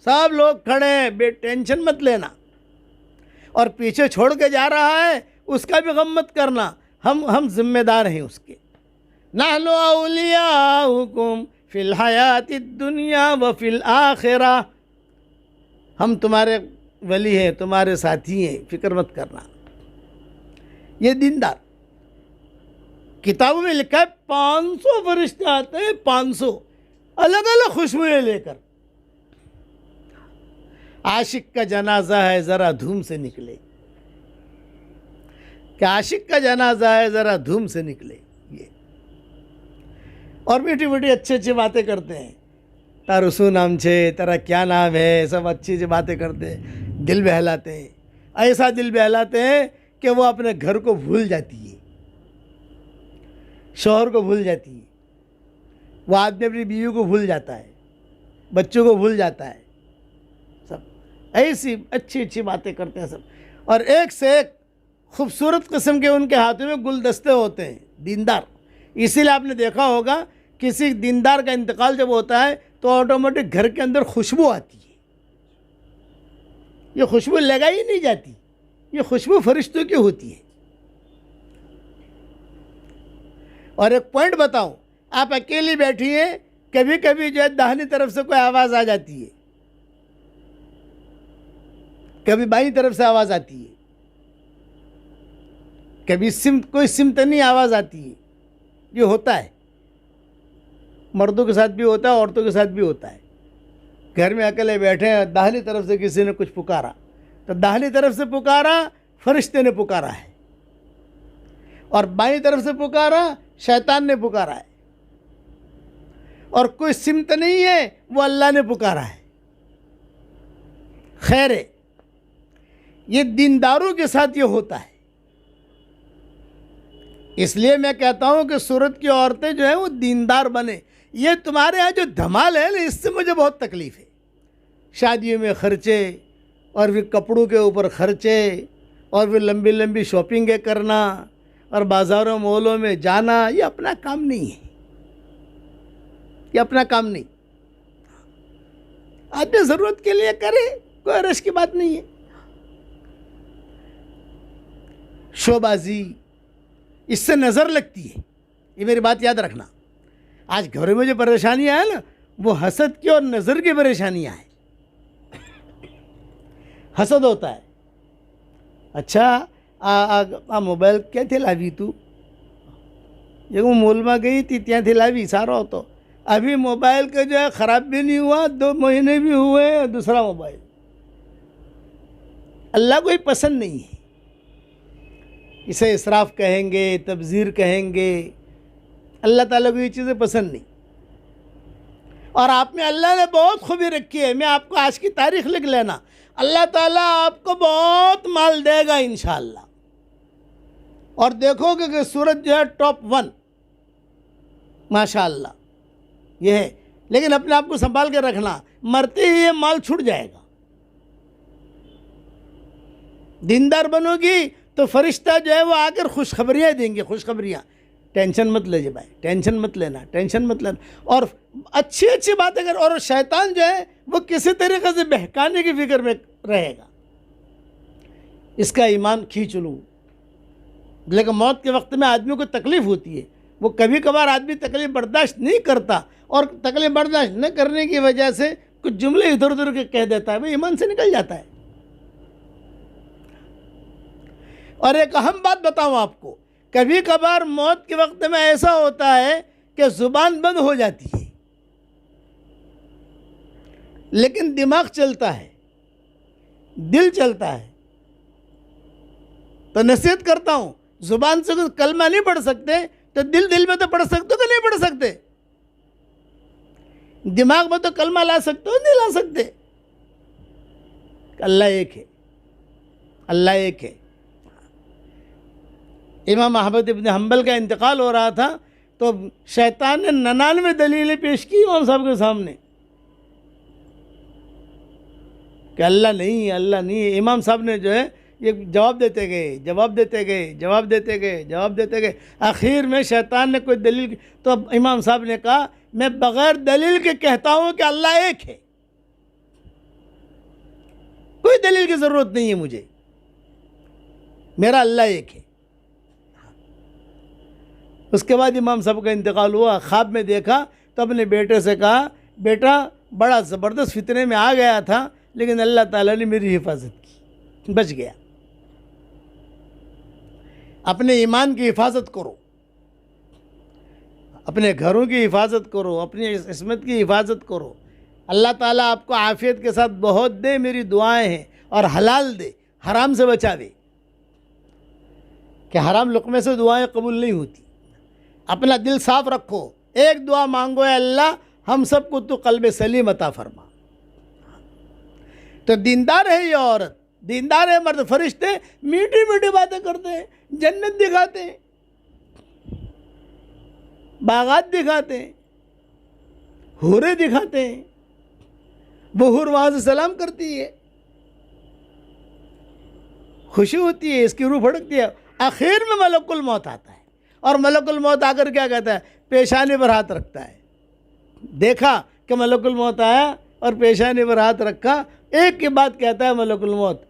सब लोग खड़े हैं, टेंशन मत लेना। और पीछे छोड़ के जा रहा है उसका भी गम मत करना, हम जिम्मेदार हैं उसके। नहनु औलियाउकुम फिल हयातिद दुनिया व फिल आखिरा, हम तुम्हारे वली हैं, तुम्हारे साथी हैं, फिक्र मत करना। ये दीनदार। किताबों में लिखा है 500 फरिश्ते आते हैं, 500 अलग अलग खुशबुएं लेकर। आशिक का जनाजा है ज़रा धूम से निकले, कि आशिक का जनाजा है ज़रा धूम से निकले। ये और मीठी मीठी अच्छी अच्छी बातें करते हैं, तारू शू नाम छे, तेरा क्या नाम है, सब अच्छी अच्छी बातें करते हैं, दिल बहलाते हैं। ऐसा दिल बहलाते हैं कि वो अपने घर को भूल जाती है, शौहर को भूल जाती है, वो आदमी अपनी बीवी को भूल जाता है, बच्चों को भूल जाता है। सब ऐसी अच्छी अच्छी बातें करते हैं सब, और एक से एक खूबसूरत किस्म के उनके हाथों में गुलदस्ते होते हैं। दीनदार, इसीलिए आपने देखा होगा किसी दीनदार का इंतकाल जब होता है तो ऑटोमेटिक घर के अंदर खुशबू आती है। ये खुशबू लगाई नहीं जाती, ये खुशबू फरिश्तों की होती है। और एक पॉइंट बताऊं, आप अकेली बैठी हैं, कभी कभी जो है दाहिनी तरफ से कोई आवाज़ आ जाती है, कभी बाईं तरफ से आवाज़ आती है, कभी कोई सिमतनी आवाज़ आती है। ये होता है, मर्दों के साथ भी होता है, औरतों के साथ भी होता है। घर में अकेले बैठे हैं, दाहिनी तरफ से किसी ने कुछ पुकारा, तो दाहिनी तरफ से पुकारा फरिश्ते ने पुकारा है, और बाईं तरफ से पुकारा शैतान ने पुकारा है, और कोई सिमत नहीं है, वो अल्लाह ने पुकारा है। खैर है, ये दीनदारों के साथ ये होता है। इसलिए मैं कहता हूं कि सूरत की औरतें जो है वो दीनदार बने। ये तुम्हारे यहाँ जो धमाल है ना, इससे मुझे बहुत तकलीफ़ है। शादियों में खर्चे, और फिर कपड़ों के ऊपर खर्चे, और फिर लंबी लंबी शॉपिंगें करना, और बाज़ारों मॉलों में जाना, ये अपना काम नहीं है, ये अपना काम नहीं। आदमी ज़रूरत के लिए करे, कोई रश की बात नहीं है। शोबाजी, इससे नज़र लगती है, ये मेरी बात याद रखना। आज घरों में जो परेशानियाँ हैं ना, वो हसद की और नज़र की परेशानियाँ हैं। हसद होता है, अच्छा मोबाइल क्या थे लावी तू, जब वो मॉल में गई थी त्या थे लावी, सारा हो तो अभी मोबाइल का जो है ख़राब भी नहीं हुआ, 2 महीने भी हुए, दूसरा मोबाइल। अल्लाह को ही पसंद नहीं है, इसे इसराफ कहेंगे, तब्ज़ीर कहेंगे। अल्लाह ताला को ये चीज़ें पसंद नहीं। और आप में अल्लाह ने बहुत खूबी रखी है। मैं आपको आज की तारीख लिख लेना, अल्लाह ताला आपको बहुत माल देगा इंशाअल्लाह। और देखोगे कि सूरत जो है टॉप 1 माशाअल्लाह ये है। लेकिन अपने आप को संभाल के रखना, मरते ही ये माल छूट जाएगा। दीनदार बनोगी तो फरिश्ता जो है वो आकर खुशखबरियाँ देंगे, खुशखबरियाँ। टेंशन मत लीजिए भाई, टेंशन मत लेना, टेंशन मत लेना, और अच्छी अच्छी बातें कर। और शैतान जो है वो किसी तरीके से बहकाने की फिक्र में रहेगा, इसका ईमान खींच लूँ। लेकिन मौत के वक्त में आदमी को तकलीफ़ होती है, वो कभी कभार आदमी तकलीफ़ बर्दाश्त नहीं करता, और तकलीफ़ बर्दाश्त न करने की वजह से कुछ जुमले इधर उधर के कह देता है, भाई ईमान से निकल जाता है। और एक अहम बात बताऊं आपको, कभी कभार मौत के वक्त में ऐसा होता है कि ज़ुबान बंद हो जाती है, लेकिन दिमाग चलता है, दिल चलता है। तो नसीहत करता हूं, ज़ुबान से कुछ कलमा नहीं पढ़ सकते तो दिल में तो पढ़ सकते हो कि नहीं पढ़ सकते? दिमाग में तो कलमा ला सकते हो, नहीं ला सकते? अल्लाह एक है, अल्लाह एक है। इमाम अहमद इब्न हम्बल का इंतकाल हो रहा था, तो शैतान ने 99 दलीलें पेश की इमाम साहब के सामने कि अल्लाह नहीं, अल्लाह नहीं। इमाम साहब ने जो है ये जवाब देते गए, जवाब देते गए, जवाब देते गए, जवाब देते गए। आखिर में शैतान ने कोई दलील, तो इमाम साहब ने कहा, मैं बग़ैर दलील के कहता हूँ कि अल्लाह एक है, कोई दलील की ज़रूरत नहीं है मुझे, मेरा अल्लाह एक है। उसके बाद इमाम साहब का इंतकाल हुआ। ख्वाब में देखा तो अपने बेटे से कहा, बेटा बड़ा ज़बरदस्त फितने में आ गया था, लेकिन अल्लाह ताला ने मेरी हिफाजत की, बच गया। अपने ईमान की हिफाजत करो, अपने घरों की हिफाजत करो, अपनी इस्मत की हिफाजत करो। अल्लाह ताला आपको आफ़ियत के साथ बहुत दे, मेरी दुआएं हैं। और हलाल दे, हराम से बचावे, कि हराम लुक़मे से दुआएं कबूल नहीं होती। अपना दिल साफ़ रखो, एक दुआ मांगो, अल्लाह हम सबको तो कल्ब सलीम अता फरमा। तो दीनदार है ये औरत, दीनदार है मर्द। फरिश्ते मीठी मीठी बातें करते हैं, जन्नत दिखाते हैं, बागात दिखाते हैं, हूरें दिखाते हैं। वो हूर वहाँ से सलाम करती है, खुशी होती है, इसकी रूह भड़कती है। आखिर में मलकुल मौत आता है, और मलकुल मौत आकर क्या कहता है? पेशानी पर हाथ रखता है। देखा कि मलकुल मौत आया और पेशानी पर हाथ रखा, एक की बात कहता है मलकुल मौत,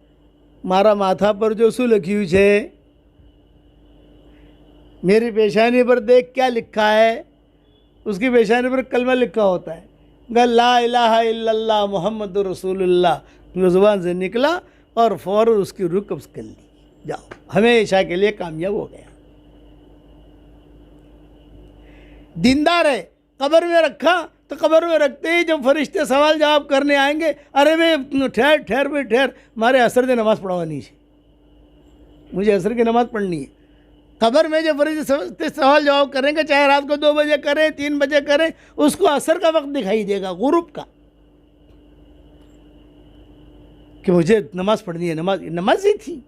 मारा माथा पर जो શું લખ્યું છે, मेरी पेशानी पर देख क्या लिखा है। उसकी पेशानी पर कलमा लिखा होता है, ला इलाहा इल्लल्लाह मुहम्मदुर रसूलुल्लाह, ज़ुबान से निकला और फ़ौरन उसकी रूह कब्ज़ कर ली। जाओ, हमेशा के लिए कामयाब हो गया। दीनदार है, कब्र में रखा तो कब्र में रखते ही जब फरिश्ते सवाल जवाब करने आएंगे, अरे भाई ठहर ठहर भाई ठहर, मारे असर की नमाज़ पढ़वानी है, मुझे असर की नमाज़ पढ़नी है। कब्र में जो फरिश्ते सवाल जवाब करेंगे, चाहे रात को 2 बजे करें, 3 बजे करें, उसको असर का वक्त दिखाई देगा, गुरूब का, कि मुझे नमाज़ पढ़नी है। नमाज ही थी।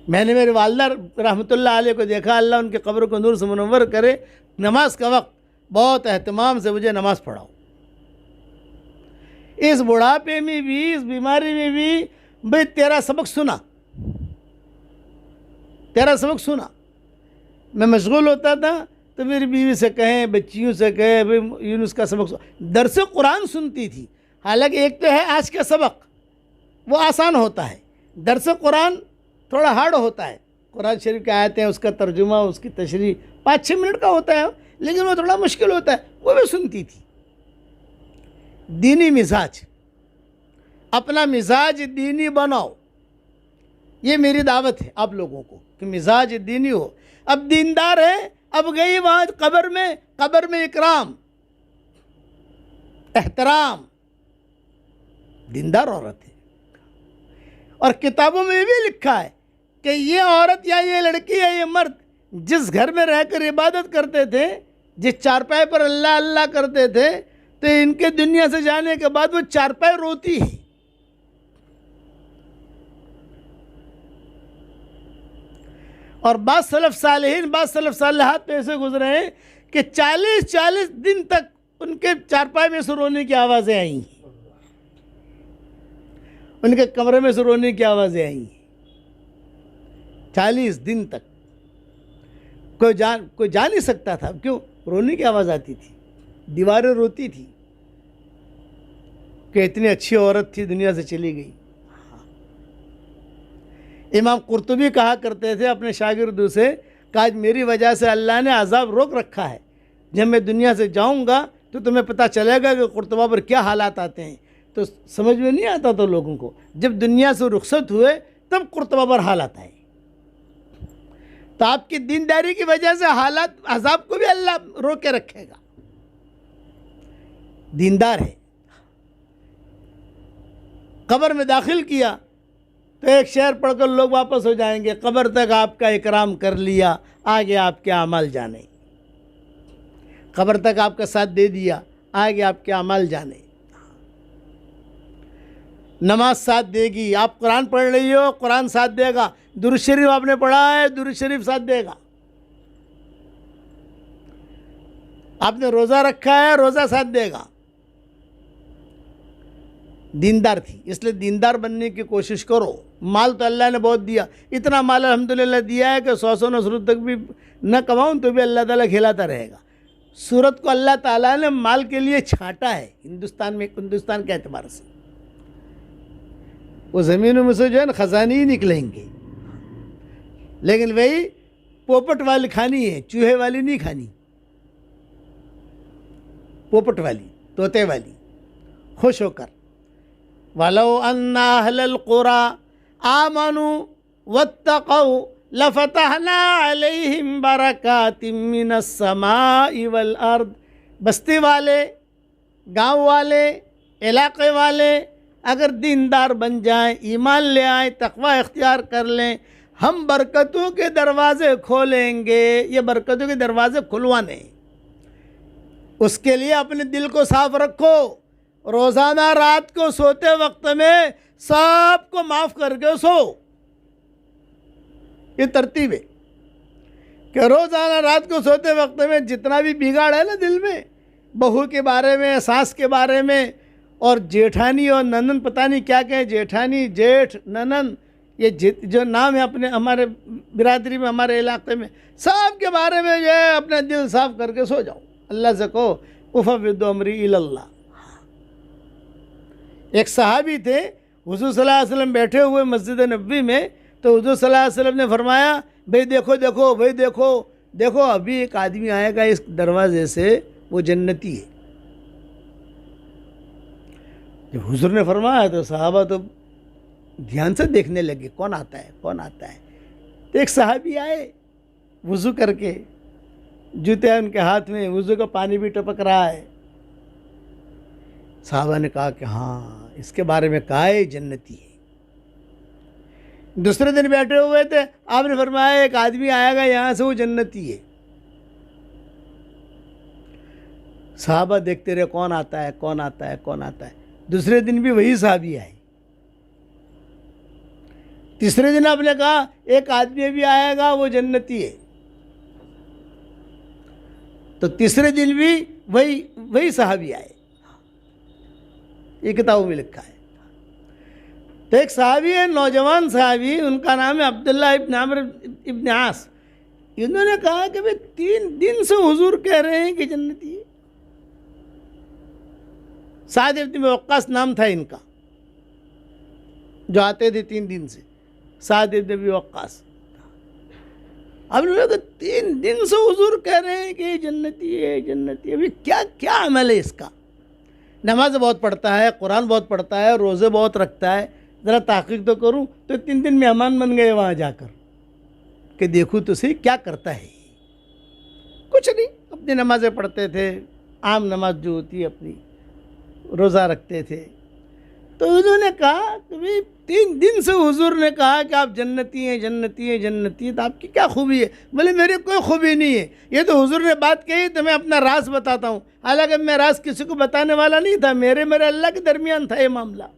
मैंने मेरे वालदा रहमतुल्लाह अलैह को देखा, अल्लाह उनके कब्र को नूर से मुनव्वर करे, नमाज का वक्त बहुत एहतमाम से मुझे नमाज़ पढ़ाओ। इस बुढ़ापे में भी, इस बीमारी में भी, भाई तेरा सबक सुना, तेरा सबक सुना। मैं मशगूल होता था तो मेरी बीवी से कहें, बच्चियों से कहें, भाई यूनुस का सबक सुना। दरस कुरान सुनती थी। हालांकि एक तो है आज का सबक, वो आसान होता है, दरस कुरान थोड़ा हार्ड होता है। कुरान शरीफ के आयतें हैं, उसका तर्जुमा, उसकी तशरीह 5-6 मिनट का होता है, लेकिन वो थोड़ा मुश्किल होता है, वो भी सुनती थी। दीनी मिजाज, अपना मिजाज दीनी बनाओ, ये मेरी दावत है आप लोगों को कि मिजाज दीनी हो। अब दीनदार है, अब गई वहाँ कब्र में इकराम, एहतराम, दीनदार औरत है। और किताबों में भी लिखा है कि ये औरत या ये लड़की या ये मर्द जिस घर में रहकर इबादत करते थे, जिस चारपाई पर अल्लाह अल्लाह करते थे, तो इनके दुनिया से जाने के बाद वो चारपाई रोती है। और बाद सलफ सालिहीन, बाद सलफ सालिहात तो ऐसे गुजरे हैं कि 40-40 दिन तक उनके चारपाई में से रोने की आवाज़ें आई, उनके कमरे में से रोने की आवाज़ें आई 40 दिन तक। कोई जा नहीं सकता था, क्यों? रोने की आवाज़ आती थी, दीवारें रोती थी कि इतनी अच्छी औरत थी, दुनिया से चली गई। इमाम कुर्तुबी कहा करते थे अपने शागिर्दों से कि आज मेरी वजह से अल्लाह ने अजाब रोक रखा है, जब मैं दुनिया से जाऊंगा तो तुम्हें पता चलेगा कि कुर्तुबा पर क्या हालात आते हैं। तो समझ में नहीं आता था लोगों को, जब दुनिया से रुखसत हुए तब कुर्तुबा पर हालात आए। तो आपकी दीनदारी की वजह से हालात, अजाब को भी अल्लाह रोक के रखेगा। दीनदार है। कब्र में दाखिल किया तो एक शेर पढ़कर लोग वापस हो जाएंगे, कब्र तक आपका इकराम कर लिया, आगे आपके अमाल जाने। कब्र तक आपका साथ दे दिया, आगे आपके अमाल जाने। नमाज साथ देगी, आप कुरान पढ़ रही हो, कुरान साथ देगा। दुरूद शरीफ आपने पढ़ा है, दुरूद शरीफ साथ देगा। आपने रोज़ा रखा है, रोज़ा साथ देगा। दीनदार थी, इसलिए दीनदार बनने की कोशिश करो। माल तो अल्लाह ने बहुत दिया, इतना माल अल्हम्दुलिल्लाह दिया है कि 100 नसरुत तक भी न कमाऊँ तो भी अल्लाह ताला खिलाता रहेगा। सूरत को अल्लाह ताला ने माल के लिए छांटा है हिंदुस्तान के एतबार से। वो ज़मीनों में से जो है ना खजाने ही निकलेंगे, लेकिन वही पोपट वाली खानी है, चूहे वाली नहीं खानी, पोपट वाली, तोते वाली, खुश होकर। वलो अन्ना अहलल कुरा आमनु वत्तक़ौ लफ़तहना अलैहिम बरकातिम मिनस समाई वल अर्द। बस्ती वाले, गांव वाले, इलाके वाले अगर दीनदार बन जाएं, ईमान ले आएं, तक़वा इख्तियार कर लें, हम बरकतों के दरवाज़े खोलेंगे। ये बरकतों के दरवाज़े खुलवाने, उसके लिए अपने दिल को साफ़ रखो। रोज़ाना रात को सोते वक्त में सबको माफ़ करके सो। ये तरतीब है कि रोज़ाना रात को सोते वक्त में जितना भी बिगाड़ है ना दिल में, बहू के बारे में, सास के बारे में, और जेठानी और ननन, पता नहीं क्या क्या है, जेठानी, जेठ, ननन, ये जो नाम है अपने हमारे बिरादरी में, हमारे इलाके में, सब के बारे में जो है अपना दिल साफ़ करके सो जाओ। अल्लाह से कहो उफ़व्विदु अमरी इलल्लाह। एक सहाबी थे, हुज़ूर सल्लल्लाहु अलैहि वसल्लम बैठे हुए मस्जिद नबवी में, तो हुज़ूर सल्लल्लाहु अलैहि वसल्लम ने फरमाया, भाई देखो देखो, भाई देखो देखो, अभी एक आदमी आएगा इस दरवाजे से, वो जन्नती है। जब हुज़ूर ने फरमाया तो सहाबा तो ध्यान से देखने लगे, कौन आता है, कौन आता है। तो एक सहाबी आए वज़ू करके, जूते हैं उनके हाथ में, वज़ू का पानी भी टपक रहा है। साहबा ने कहा कि हाँ, इसके बारे में कहा है जन्नती है। दूसरे दिन बैठे हुए थे, आपने फरमाया एक आदमी आएगा यहाँ से, वो जन्नती है। सहाबा देखते रहे कौन आता है, कौन आता है, कौन आता है। दूसरे दिन भी वही सहाबी आए। तीसरे दिन आपने कहा एक आदमी भी आएगा, वो जन्नती है। तो तीसरे दिन भी वही सहाबी आए। ये किताबों में लिखा है। तो एक सहाबी है, नौजवान सहाबी, उनका नाम है अब्दुल्लाह इब्न अम्र इब्न आस। इन्होंने कहा कि भाई 3 दिन से हुजूर कह रहे हैं कि जन्नती है। साद इब्न वक्कास नाम था इनका, जो आते थे 3 दिन से, साद इब्न वक्कास। अब लोग 3 दिन से हुजूर कह रहे हैं कि जन्नती है, जन्नती है। अभी क्या क्या अमल है इसका? नमाज बहुत पढ़ता है, कुरान बहुत पढ़ता है, रोज़े बहुत रखता है। ज़रा तहक़ीक़ तो करूं, तो 3 दिन मेहमान बन गए वहाँ जाकर कि देखूं तो सही क्या करता है। कुछ नहीं, अपनी नमाज़ें पढ़ते थे, आम नमाज जो होती है अपनी, रोज़ा रखते थे। तो उन्होंने कहा कि भाई 3 दिन से हुजूर ने कहा कि आप जन्नती हैं, जन्नती हैं, जन्नती हैं, तो आपकी क्या खूबी है? बोले मेरी कोई खूबी नहीं है, ये तो हुजूर ने बात कही तो मैं अपना राज बताता हूँ। हालांकि मैं राज किसी को बताने वाला नहीं था, मेरे अल्लाह के दरमियान था ये मामला।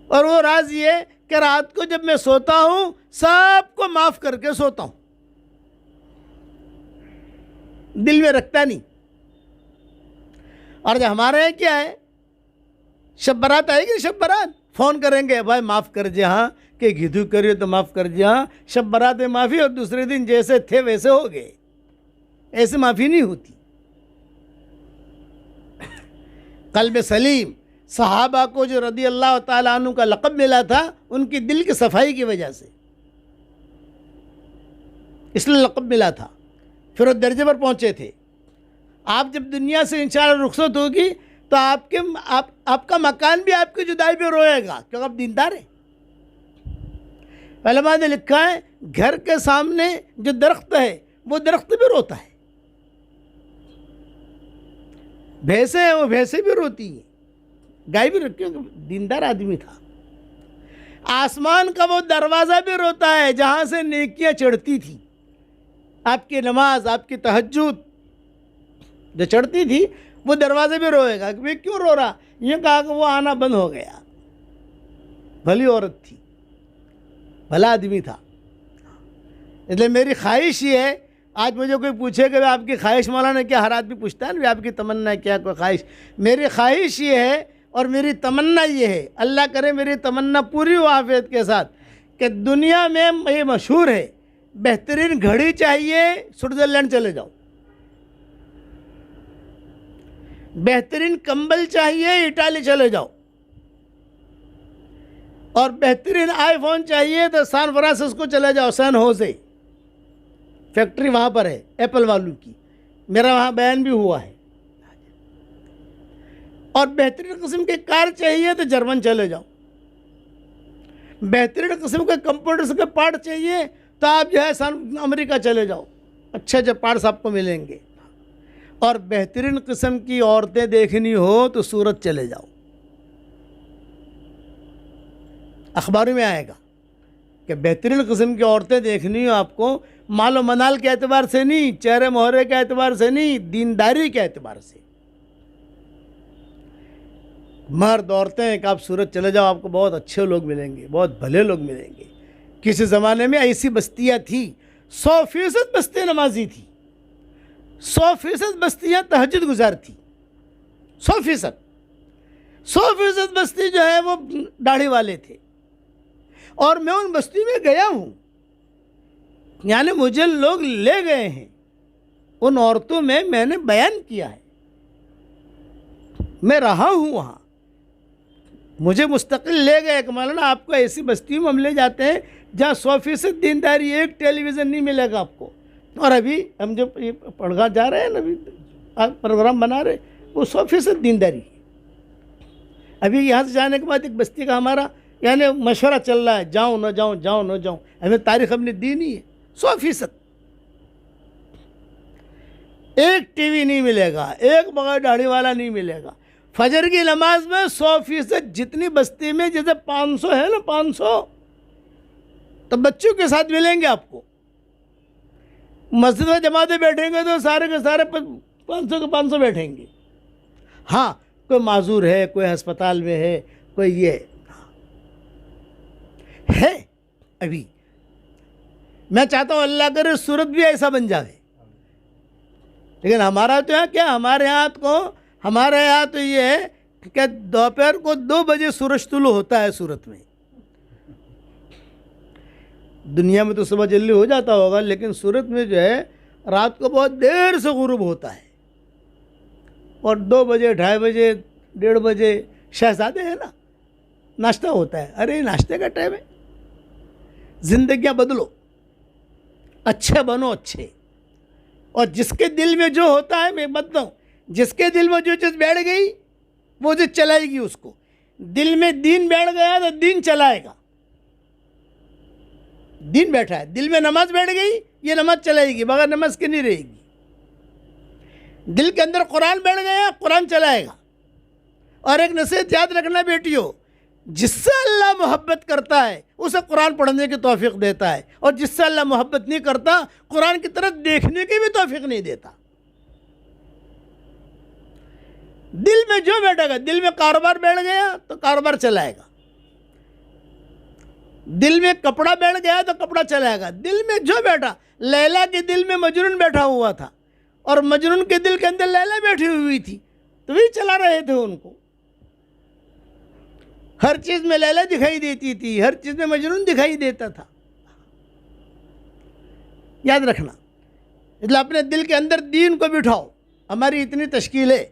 और वो राज ये कि रात को जब मैं सोता हूँ सबको माफ़ करके सोता हूँ, दिल में रखता नहीं। और जब हमारे यहाँ क्या है, शब बारात आएगी, शब बारात फ़ोन करेंगे, भाई माफ़ कर दिया, हाँ कि घिधू करियो तो माफ़ कर दिया, हाँ शब बारात में माफ़ी, और दूसरे दिन जैसे थे वैसे हो गए। ऐसे माफ़ी नहीं होती। कल्ब सलीम सहाबा को जो रदी अल्लाह ताला अन्हु का लक़ब मिला था, उनकी दिल की सफाई की वजह से इसलिए लक़ब मिला था। फिर वो दर्जे पर पहुँचे थे। आप जब दुनिया से इंशाअल्लाह रुखसत होगी तो आपका मकान भी आपकी जुदाई पे रोएगा, क्योंकि आप दीनदार हैं। उलमा ने लिखा है घर के सामने जो दरख्त है वो दरख्त भी रोता है, भैंसें हैं वो भैंसें भी रोती हैं, गाय भी रोती है, क्योंकि दीनदार आदमी था। आसमान का वो दरवाज़ा भी रोता है जहाँ से नेकियां चढ़ती थी। आपकी नमाज, आपकी तहज्जुद जो चढ़ती थी, वो दरवाजे भी रोएगा कि भाई क्यों रो रहा। ये कहा कि वो आना बंद हो गया। भली औरत थी, भला आदमी था। इसलिए मेरी ख्वाहिश ये है, आज मुझे कोई पूछे कि आपकी ख्वाहिश, मौलाना क्या हर आदमी पूछता है ना आपकी तमन्ना है क्या, कोई ख्वाहिश। मेरी ख्वाहिश ये है और मेरी तमन्ना ये है, अल्लाह करे मेरी तमन्ना पूरी हो आफियत के साथ, कि दुनिया में ये मशहूर है, बेहतरीन घड़ी चाहिए स्विट्ज़रलैंड चले जाओ, बेहतरीन कंबल चाहिए इटाली चले जाओ, और बेहतरीन आईफोन चाहिए तो सैन फ्रांसिस्को चले जाओ, सैन होजे फैक्ट्री वहाँ पर है एप्पल वालों की, मेरा वहाँ बयान भी हुआ है। और बेहतरीन किस्म की कार चाहिए तो जर्मन चले जाओ, बेहतरीन किस्म के कंप्यूटर्स के पार्ट चाहिए तो आप जो है अमेरिका चले जाओ, अच्छे अच्छे पार्ट्स आपको मिलेंगे। और बेहतरीन किस्म की औरतें देखनी हो तो सूरत चले जाओ, अखबारों में आएगा कि बेहतरीन किस्म की औरतें देखनी हो आपको, मालो मनाल के एतबार से नहीं, चेहरे मोहरे के एतबार से नहीं, दीनदारी के एतबार से। मर्द औरतें कि आप सूरत चले जाओ, आपको बहुत अच्छे लोग मिलेंगे, बहुत भले लोग मिलेंगे। किसी ज़माने में ऐसी बस्तियाँ थी, 100% बस्तियाँ नमाजी थी, 100% बस्तियाँ तहज्जुद गुजार थी, 100% बस्ती जो है वो दाढ़ी वाले थे। और मैं उन बस्ती में गया हूँ, यानी मुझे लोग ले गए हैं, उन औरतों में मैंने बयान किया है, मैं रहा हूँ वहाँ, मुझे मुस्तकिल ले गए कि मौलाना आपको ऐसी बस्तियों में हम ले जाते हैं जहाँ 100% दीनदारी, एक टेलीविज़न नहीं मिलेगा आपको। और अभी हम जो ये पढ़गा जा रहे हैं ना, अभी प्रोग्राम बना रहे, वो 100% दीनदारी है। अभी यहाँ से जाने के बाद एक बस्ती का हमारा यानी मशवरा चल रहा है, जाऊँ ना जाऊँ, जाऊँ ना जाऊँ, हमें तारीख हमने दी नहीं है। 100% एक टीवी नहीं मिलेगा, एक बगैर दाढ़ी वाला नहीं मिलेगा। फजर की नमाज में 100% जितनी बस्ती में जैसे 500 है ना, 500 तो बच्चों के साथ मिलेंगे आपको। मस्जिद में जमाते बैठेंगे तो सारे के सारे 500 के 500 बैठेंगे। हाँ, कोई माजूर है, कोई अस्पताल में है, कोई ये है। अभी मैं चाहता हूँ अल्लाह करे सूरत भी ऐसा बन जाए। लेकिन हमारा तो यहाँ क्या, हमारे यहाँ तो ये है कि दोपहर को 2 बजे सूरज तुलू होता है सूरत में। दुनिया में तो सुबह जल्दी हो जाता होगा, लेकिन सूरत में जो है रात को बहुत देर से गुरूब होता है। और 2 बजे, 2:30 बजे, 1:30 बजे शहजादे है ना, नाश्ता होता है। अरे नाश्ते का टाइम है। जिंदगियां बदलो, अच्छे बनो, अच्छे। और जिसके दिल में जो होता है, मैं बताऊं, जिसके दिल में जो चीज़ बैठ गई वो चीज़ चलाएगी उसको। दिल में दीन बैठ गया तो दीन चलाएगा। दीन बैठा है, दिल में नमाज बैठ गई, ये नमाज चलाएगी, बगैर नमाज की नहीं रहेगी। दिल के अंदर कुरान बैठ गया, कुरान चलाएगा। और एक नसीहत याद रखना बेटियों, जिससे अल्लाह मोहब्बत करता है उसे कुरान पढ़ने की तौफीक देता है, और जिससे अल्लाह मोहब्बत नहीं करता कुरान की तरफ देखने की भी तौफीक नहीं देता। दिल में जो बैठेगा, दिल में कारोबार बैठ गया तो कारोबार चलाएगा, दिल में कपड़ा बैठ गया तो कपड़ा चलाएगा। दिल में जो बैठा, लैला के दिल में मजनून बैठा हुआ था और मजनून के दिल के अंदर लैला बैठी हुई थी, तो वही चला रहे थे उनको। हर चीज़ में लैला दिखाई देती थी, हर चीज़ में मजनून दिखाई देता था। याद रखना, इसलिए अपने दिल के अंदर दीन को बिठाओ। हमारी इतनी तश्कील है,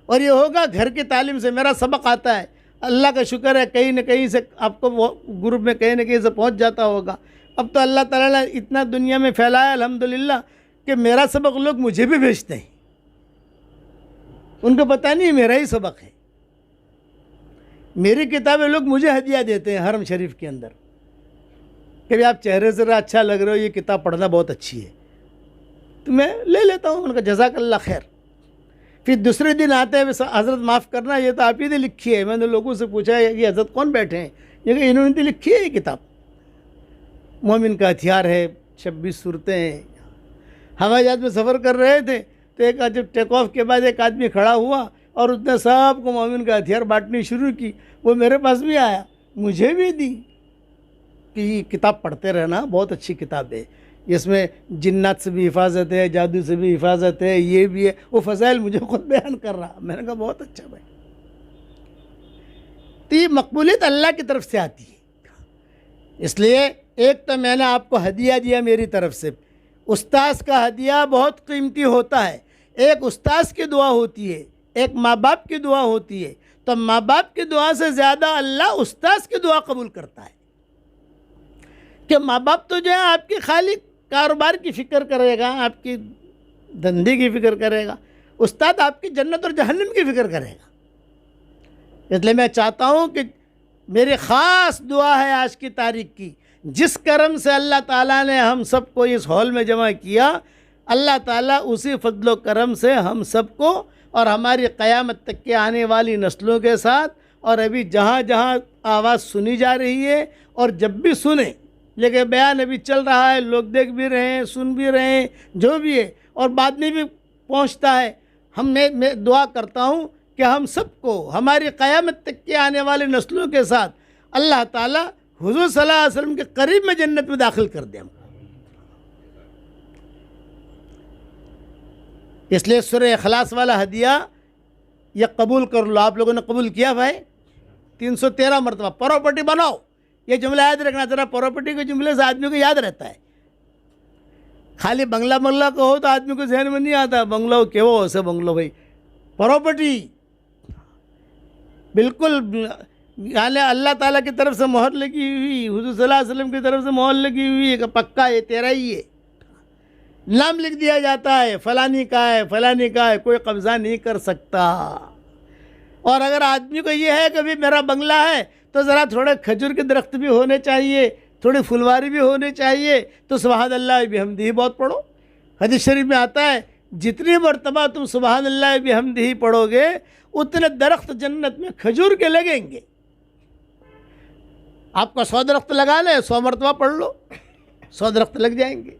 और ये होगा घर की तालीम से। मेरा सबक आता है, अल्लाह का शुक्र है, कहीं न कहीं से आपको वो ग्रुप में कहीं न कहीं से पहुंच जाता होगा। अब तो अल्लाह ताला ने इतना दुनिया में फैलाया अल्हम्दुलिल्लाह कि मेरा सबक लोग मुझे भी भेजते हैं। उनको पता नहीं मेरा ही सबक है। मेरी किताबें लोग मुझे हदिया देते हैं हरम शरीफ के अंदर कि आप चेहरे से अच्छा लग रहे हो, ये किताब पढ़ना बहुत अच्छी है, तो मैं ले लेता हूँ। उनका जज़ाकल्लाह खैर। फिर दूसरे दिन आते हैं, हज़रत माफ़ करना, ये तो आप ही ने लिखी है। मैंने लोगों से पूछा ये हज़रत कौन बैठे हैं, ये कि इन्होंने तो लिखी है ये किताब। मोमिन का हथियार है, 26 सूरतें हैं। हवाई जहाज़ में सफ़र कर रहे थे तो एक जब टेक ऑफ के बाद एक आदमी खड़ा हुआ और उसने सबको मोमिन का हथियार बांटनी शुरू की। वो मेरे पास भी आया, मुझे भी दी कि ये किताब पढ़ते रहना, बहुत अच्छी किताब है, इसमें जिन्नात से भी हिफाजत है, जादू से भी हिफाजत है, ये भी है। वो फ़ज़ाइल मुझे खुद बयान कर रहा। मैंने कहा बहुत अच्छा भाई। तो ये मकबूलियत अल्लाह की तरफ से आती है। इसलिए एक तो मैंने आपको हदिया दिया मेरी तरफ से। उस्ताद का हदिया बहुत कीमती होता है। एक उस्ताद की दुआ होती है, एक माँ बाप की दुआ होती है। तो माँ बाप की दुआ से ज़्यादा अल्लाह उस्ताद की दुआ कबूल करता है। कि माँ बाप तो जो है आपकी खाली कारोबार की फ़िक्र करेगा, आपकी धंधे की फ़िक्र करेगा। उस्ताद आपकी जन्नत और जहन्नम की फ़िक्र करेगा। इसलिए मैं चाहता हूँ कि मेरी ख़ास दुआ है आज की तारीख़ की, जिस करम से अल्लाह ताला ने हम सबको इस हॉल में जमा किया, अल्लाह ताला उसी फजलो करम से हम सबको और हमारी क़यामत तक के आने वाली नस्लों के साथ, और अभी जहाँ जहाँ आवाज़ सुनी जा रही है और जब भी सुने, लेकिन बयान अभी चल रहा है, लोग देख भी रहे हैं, सुन भी रहे हैं, जो भी है, और बाद में भी पहुंचता है। मैं दुआ करता हूं कि हम सबको हमारी क़यामत तक के आने वाली नस्लों के साथ अल्लाह ताला हुज़ूर सल्लल्लाहु अलैहि वसल्लम के करीब में जन्नत में दाखिल कर दे। इसलिए सूरह इखलास वाला हदिया यह कबूल कर लो। आप लोगों ने कबूल किया भाई? 313 मरतबा प्रॉपर्टी बनाओ। ये जुमला याद रखना, ज़रा प्रॉपर्टी के जुमले से आदमी को याद रहता है। खाली बंगला बंगला को हो तो आदमी को जहन में नहीं आता, बंगला हो केवो हो से बंगलो भाई। प्रॉपर्टी बिल्कुल यानी अल्लाह ताला की तरफ से मोहर लगी हुई, हुज़ूर सल्लल्लाहु अलैहि वसल्लम की तरफ से मोहर लगी हुई है कि पक्का ये तेरा ही है। नाम लिख दिया जाता है, फलानी का है, फलानी का है, कोई कब्ज़ा नहीं कर सकता। और अगर आदमी को ये है कि भाई मेरा बंगला है तो ज़रा थोड़े खजूर के दरख्त भी होने चाहिए, थोड़ी फुलवारी भी होने चाहिए, तो सुबहान अल्लाह बिहम्दिही बहुत पढ़ो। हदीस शरीफ में आता है जितनी मरतबा तुम सुबहान अल्लाह बिहम्दिही पढ़ोगे उतने दरख्त जन्नत में खजूर के लगेंगे। आपका 100 दरख्त लगा ले, 100 मरतबा पढ़ लो, 100 दरख्त लग जाएंगे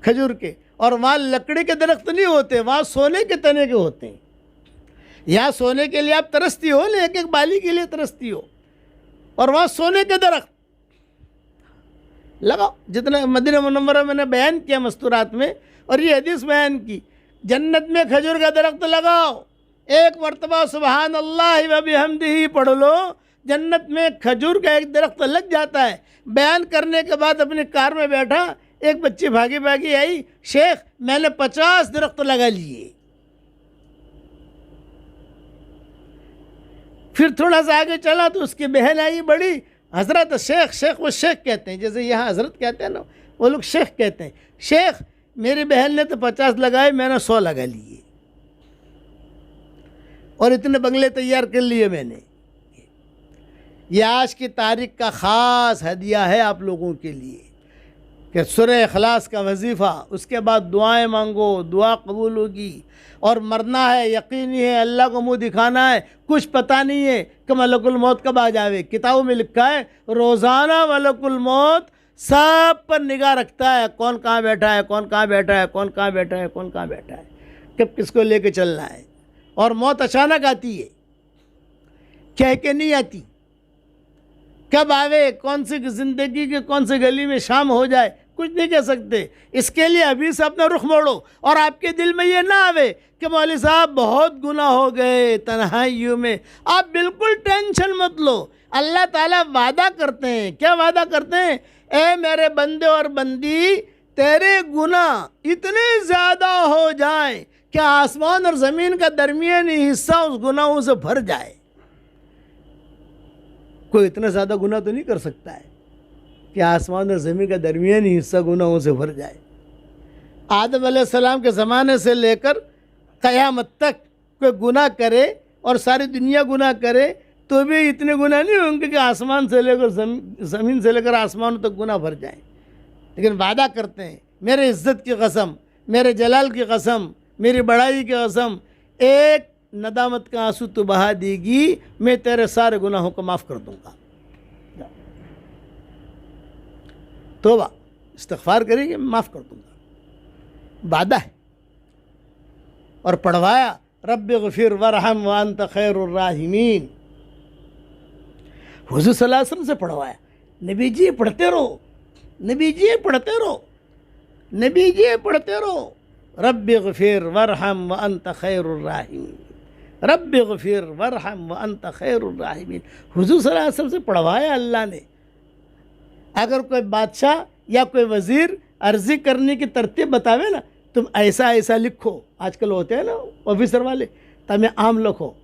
खजूर के। और वहाँ लकड़ी के दरख्त नहीं होते, वहाँ सोने के तने के होते हैं। यहाँ सोने के लिए आप तरसती हो, एक एक बाली के लिए तरसती हो, और वहाँ सोने के दरख्त लगाओ। जितना मदीना मुनव्वरा मैंने बयान किया मस्तूरात में, और ये हदीस बयान की, जन्नत में खजूर का दरख्त लगाओ, एक मरतबा सुबहान अल्लाह व बिहम्दिही पढ़ लो, जन्नत में खजूर का एक दरख्त लग जाता है। बयान करने के बाद अपनी कार में बैठा, एक बच्ची भागी भागी आई, शेख मैंने 50 दरख्त लगा लिए। फिर थोड़ा सा आगे चला तो उसकी बहन आई बड़ी, हज़रत शेख, शेख वो शेख कहते हैं, जैसे यहाँ हज़रत कहते हैं ना, वो लोग शेख कहते हैं। शेख मेरी बहन ने तो 50 लगाए, मैंने 100 लगा लिए, और इतने बंगले तैयार कर लिए मैंने। ये आज की तारीख का ख़ास हदिया है आप लोगों के लिए कि सूरह इखलास का वजीफ़ा, उसके बाद दुआएं मांगो, दुआ कबूल होगी। और मरना है, यकीनी है, अल्लाह को मुंह दिखाना है, कुछ पता नहीं है कि मलकुल मौत कब आ जावे। किताबों में लिखा है रोज़ाना मलकुल मौत सब पर निगाह रखता है, कौन कहाँ बैठा है, कौन कहाँ बैठा है, कौन कहाँ बैठा है, कौन कहाँ बैठा है, कब किसको लेके चलना है। और मौत अचानक आती है, कह के नहीं आती, कब आवे, कौन सी ज़िंदगी के कौन सी गली में शाम हो जाए, कुछ नहीं कह सकते। इसके लिए अभी से अपना रुख मोड़ो, और आपके दिल में ये ना आवे कि मौलवी साहब बहुत गुनाह हो गए तन्हाइयों में। आप बिल्कुल टेंशन मत लो, अल्लाह ताला वादा करते हैं। क्या वादा करते हैं? ए मेरे बंदे और बंदी, तेरे गुनाह इतने ज़्यादा हो जाएं कि आसमान और ज़मीन का दरमियानी हिस्सा उस गुनाहों से भर जाए। कोई इतना ज़्यादा गुनाह तो नहीं कर सकता है कि आसमान और ज़मीन का दरमियानी हिस्सा गुनाहों से भर जाए। आदम अलैहिस्सलाम के ज़माने से लेकर क़यामत तक कोई गुनाह करे और सारी दुनिया गुनाह करे तो भी इतने गुनाह नहीं होंगे कि आसमान से लेकर ज़मीन से लेकर आसमान तक गुनाह भर जाए। लेकिन वादा करते हैं, मेरे इज़्ज़त की कसम, मेरे जलाल की कसम, मेरी बड़ाई की कसम, एक नदामत का आंसू तो बहा देगी, मैं तेरे सारे गुनाहों को माफ़ कर दूंगा। तौबा इस्तिग़फ़ार करेंगे, माफ़ कर दूंगा, वादा है। और पढ़वाया रब्बिग़फ़िर वरहम व अंत खैरुर राहिमीन, हुज़ूर सल्लल्लाहु अलैहि वसल्लम से पढ़वाया। नबी जी पढ़ते रहो, नबी जी पढ़ते रहो, नबी जी पढ़ते रहो, रब्बिग़फ़िर वरहम व अंत खैरुर राहिमीन, रब्बिग़फ़िर वरहम व अंत खैरुर राहिमीन। हुज़ूर सल्लल्लाहु अलैहि वसल्लम से पढ़वाया अल्लाह ने। अगर कोई बादशाह या कोई वज़ीर अर्ज़ी करने की तरतीब बतावे ना, तुम ऐसा ऐसा लिखो, आजकल होते हैं ना ऑफिसर वाले, તમે આમ લખો,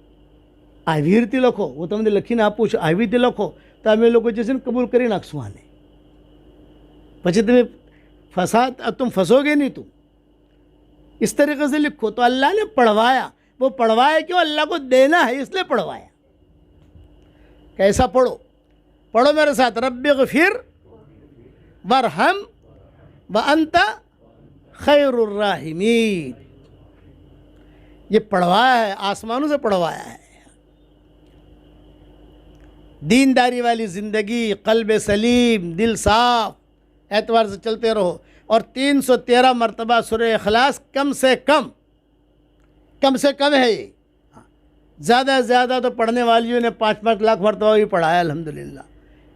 આવી રીતે લખો, હું તમને લખીને આપું છું, આવી રીતે લખો, તો અમે લોકો જે છે ને કબૂલ કરી નાખશું આને, પછી तुम फंसोगे नहीं। तुम इस तरीके से लिखो। तो अल्लाह ने पढ़वाया, वो पढ़वाया क्यों? अल्लाह को देना है इसलिए पढ़वाया। कैसा पढ़ो? पढ़ो मेरे साथ, रब्बिग़फ़िर वरहम व अंत खैरुर राहिमीन। ये पढ़वाया है, आसमानों से पढ़वाया है। दीनदारी वाली ज़िंदगी, क़ल्ब सलीम, दिल साफ, एतवार से चलते रहो। और 313 मरतबा सूरह इखलास कम से कम है ये। ज़्यादा से ज़्यादा तो पढ़ने वालियों ने 5-5 लाख मरतबा भी पढ़ा है अल्हम्दुलिल्लाह।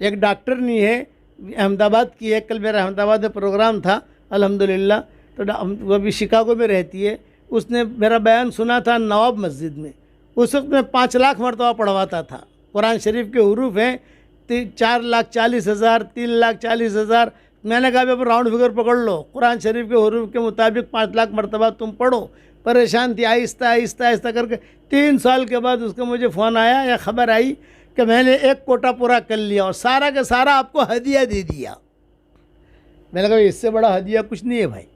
एक डॉक्टर नहीं है, अहमदाबाद की है, कल मेरा अहमदाबाद में प्रोग्राम था अल्हम्दुलिल्लाह, तो वो अभी शिकागो में रहती है, उसने मेरा बयान सुना था नवाब मस्जिद में। उस वक्त मैं 5 लाख मरतबा पढ़वाता था। कुरान शरीफ के हुरूफ हैं 4,40,000, 3,40,000। मैंने कहा अब राउंड फिगर पकड़ लो, कुरान शरीफ के हुरूफ के मुताबिक 5 लाख मरतबा तुम पढ़ो। परेशान थी, आहिस्ता आहिस्ता आहिस्ता करके 3 साल के बाद उसका मुझे फ़ोन आया या ख़बर आई कि मैंने एक कोटा पूरा कर लिया और सारा का सारा आपको हदिया दे दिया। मैंने कहा इससे बड़ा हदिया कुछ नहीं है भाई।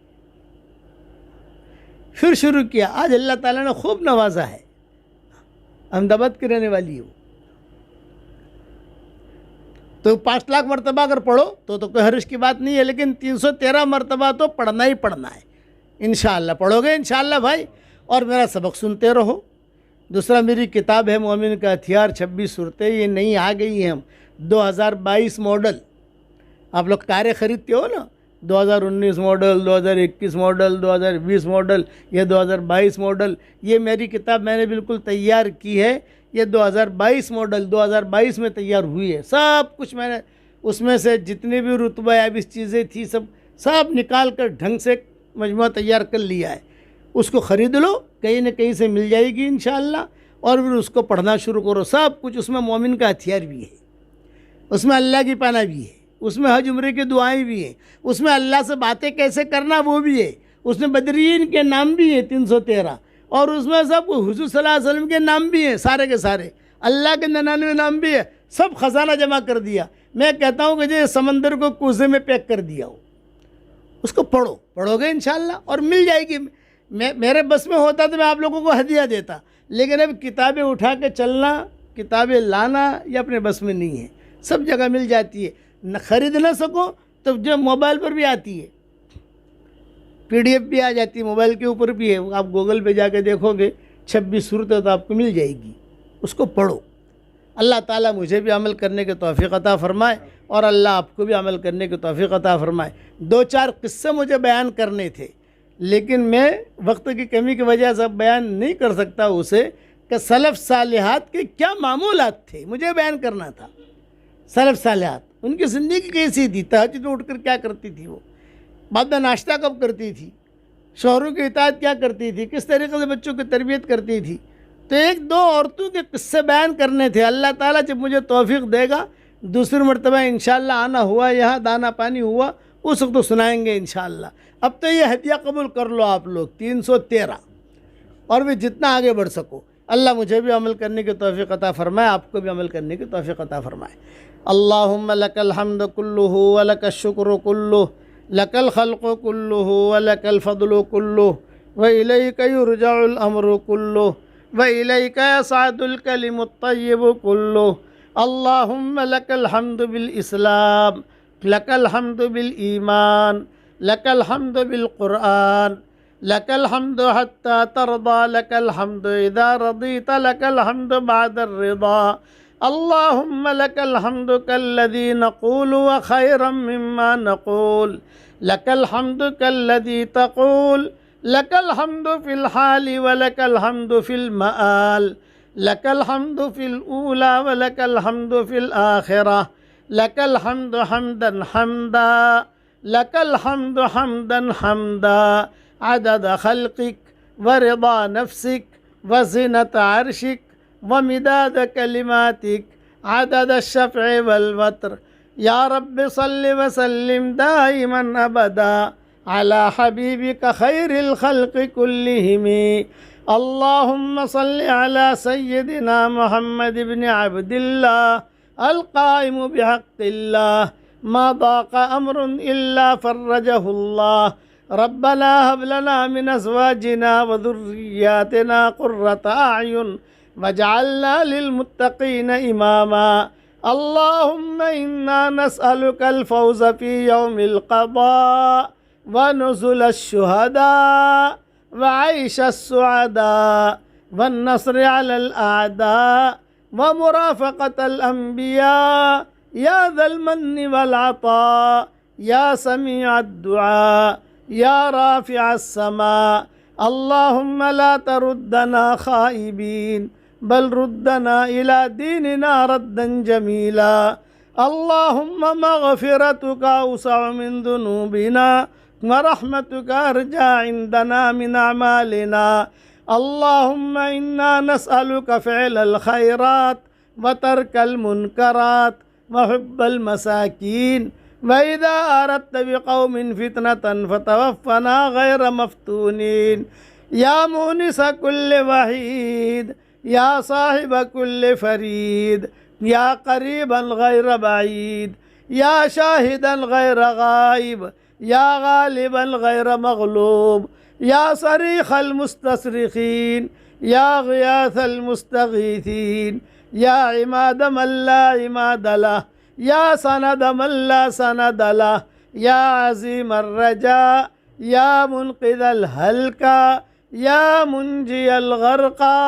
फिर शुरू किया। आज अल्लाह ताला ने खूब नवाजा है। अहमदाबाद की रहने वाली हो, तो 5 लाख मरतबा अगर पढ़ो तो कोई हर्ज की बात नहीं है, लेकिन 313 मरतबा तो पढ़ना ही पढ़ना है। इंशाअल्लाह पढ़ोगे इंशाअल्लाह भाई, और मेरा सबक सुनते रहो। दूसरा मेरी किताब है मोमिन का हथियार, 26 सूरतें, ये नई आ गई हैं। हम 2022 मॉडल, आप लोग कारें खरीदते हो ना, 2019 मॉडल, 2021 मॉडल, 2020 मॉडल, ये 2022 मॉडल, ये मेरी किताब मैंने बिल्कुल तैयार की है। ये 2022 मॉडल 2022 में तैयार हुई है। सब कुछ मैंने उसमें से जितनी भी रुतबा याबिस चीज़ें थी सब निकाल कर ढंग से मजमूआ तैयार कर लिया है। उसको ख़रीद लो, कहीं न कहीं से मिल जाएगी इंशाअल्लाह, और फिर उसको पढ़ना शुरू करो। सब कुछ उसमें मोमिन का हथियार भी है, उसमें अल्लाह की पनाह भी है, उसमें हज उम्रे की दुआएं भी हैं, उसमें अल्लाह से बातें कैसे करना वो भी है, उसमें बदरीन के नाम भी हैं 313, और उसमें सब हुज़ूर सल्लल्लाहु अलैहि वसल्लम के नाम भी हैं, सारे के सारे अल्लाह के 99 नाम भी है। सब ख़जाना जमा कर दिया। मैं कहता हूँ कि जो समंदर को कूजे में पैक कर दिया हो, उसको पढ़ोगे इंशाअल्लाह और मिल जाएगी। मेरे बस में होता तो मैं आप लोगों को हदिया देता, लेकिन अब किताबें उठा के चलना, किताबें लाना, ये अपने बस में नहीं है। सब जगह मिल जाती है, न ख़रीद ना सको तो जो मोबाइल पर भी आती है, PDF भी आ जाती है, मोबाइल के ऊपर भी है। आप गूगल पे जाके देखोगे 26 सूरतें तो आपको मिल जाएगी, उसको पढ़ो। अल्लाह ताला मुझे भी अमल करने के तौफीक अता फ़रमाए और अल्लाह आपको भी अमल करने के तौफीक अता फ़रमाए। 2-4 किस्से मुझे बयान करने थे, लेकिन मैं वक्त की कमी की वजह से बयान नहीं कर सकता उसे, कि सलफ़ सालिहात के क्या मामूलात थे मुझे बयान करना था। सलफ़ सालिहात, उनकी ज़िंदगी कैसी थी, तहज्जुद में उठकर क्या करती थी, वो बाद में नाश्ता कब करती थी, शौहरों की इताअत क्या करती थी, किस तरीक़े से बच्चों की तरबियत करती थी। तो 1-2 औरतों के किस्से बयान करने थे। अल्लाह ताला जब मुझे तौफीक देगा, दूसरी मरतबा इंशाअल्लाह आना हुआ, यहाँ दाना पानी हुआ, उस वक्त तो सुनाएंगे इंशाअल्लाह। अब तो ये हदिया कबूल कर लो आप लोग 313, और भी जितना आगे बढ़ सको। अल्लाह मुझे भी अमल करने की तौफीक अता फ़रमाए, आपको भी अमल करने की तौफीक अता फ़रमाए। अल्लाहुम्मा लकल हम्दु कुल्लुहु व लकश शुक्रु कुल्लुहु, लकल खल्क़ु कुल्लुहु व लकल फ़द्लु कुल्लुहु, व इलैका युरजउल अम्रु कुल्लुहु, व इलैका यसअदुल कलिमुत तय्यिबु कुल्लुहु। अल्लाहुम्मा लकल हम्दु बिल इस्लाम, लकल हम्दु बिल ईमान, लकल हम्दु बिल कुरआन, लकल हम्दु हत्ता तरदा, लकल हम्दु इज़ा रदीता, लकल हम्दु बअदर रिदा। अल्लाहुम्मा लकल हम्दु कल्लज़ी नक़ूलु व खैरम मिम्मा नक़ूल, लकल हम्दु कल्लज़ी तक़ूल, लकल हम्दु फ़िल हालि व लकल हम्दु फ़िल मआल, लकल हम्दु फ़िल ऊला व लकल हम्दु फ़िल आखिरह, लकल हम्दु हम्दन हम्दा, लकल हम्दु हम्दन हम्दा, अदद खल्क़िक व रिदा नफ्सिक व ज़िनत अर्शिक व मिदाद कलिमातिक, अदद शफ़अ वल वत्र। या रब्बि सल्लि व सल्लिम दाइमन अबदा अला हबीबिका खैरिल खल्क़ि कुल्लिहिम। अल्लाहुम्मा सल्लि अला सय्यिदिना मुहम्मद इब्न अब्दिल्लाह अल क़ाइम बिहक़्क़िल्लाह, मा दाक़ा अम्रुन इल्ला फ़र्रजहुल्लाह। रब्बना हब लना मिन अज़वाजिना व ज़ुर्रिय्यातिना क़ुर्रता अअयुन वजअलना लिलमुत्तक़ीना इमामा। अल्लाहुम्मा इन्ना नस्अलुकल फ़ौज़ फ़ी यौमिल क़ज़ा व नुज़ुलश शुहदा व ऐशस सुअदा व नस्र अलल अअदा व मुराफ़क़तल अंबिया या ज़ल मन्नि वल अता या समीअद दुआ या राफ़िअस समा। अल्लाहुम्मा ला तरुद्दना ख़ाइबीन बल रुद्दना इला दीनिना रद्दन जमीला। अल्लाहुम्मा मग़फ़िरतुका औसअ मिन ज़ुनूबिना व रहमतुका अर्जा इंदना मिन अमालिना। अल्लाहुम्मा इन्ना नस्अलुका फ़िअलल ख़ैरात व तर्कल मुनकरात व हुब्बल मसाकीन, व इज़ा अरदत बिक़ौमिन फ़ितनतन फ़तवफ़्फ़ना गैर मफ़्तूनीन। या मुनिस कुल्ल वहीद, या साहिब कुल्ल फ़रीद, या क़रीबन गैर बईद, या शाहिदन गैर गाइब, या गालिबन गैर मग़लूब, या सरीख़ल मुस्तसरिख़ीन, या ग़ियाथल मुस्तग़ीथीन, या इमाद मन ला इमाद लह, या सनद मन ला सनद लह, या अज़ीमर रजा, या मुनक़िज़ल हल्का, या मुंजियल ग़रक़ा,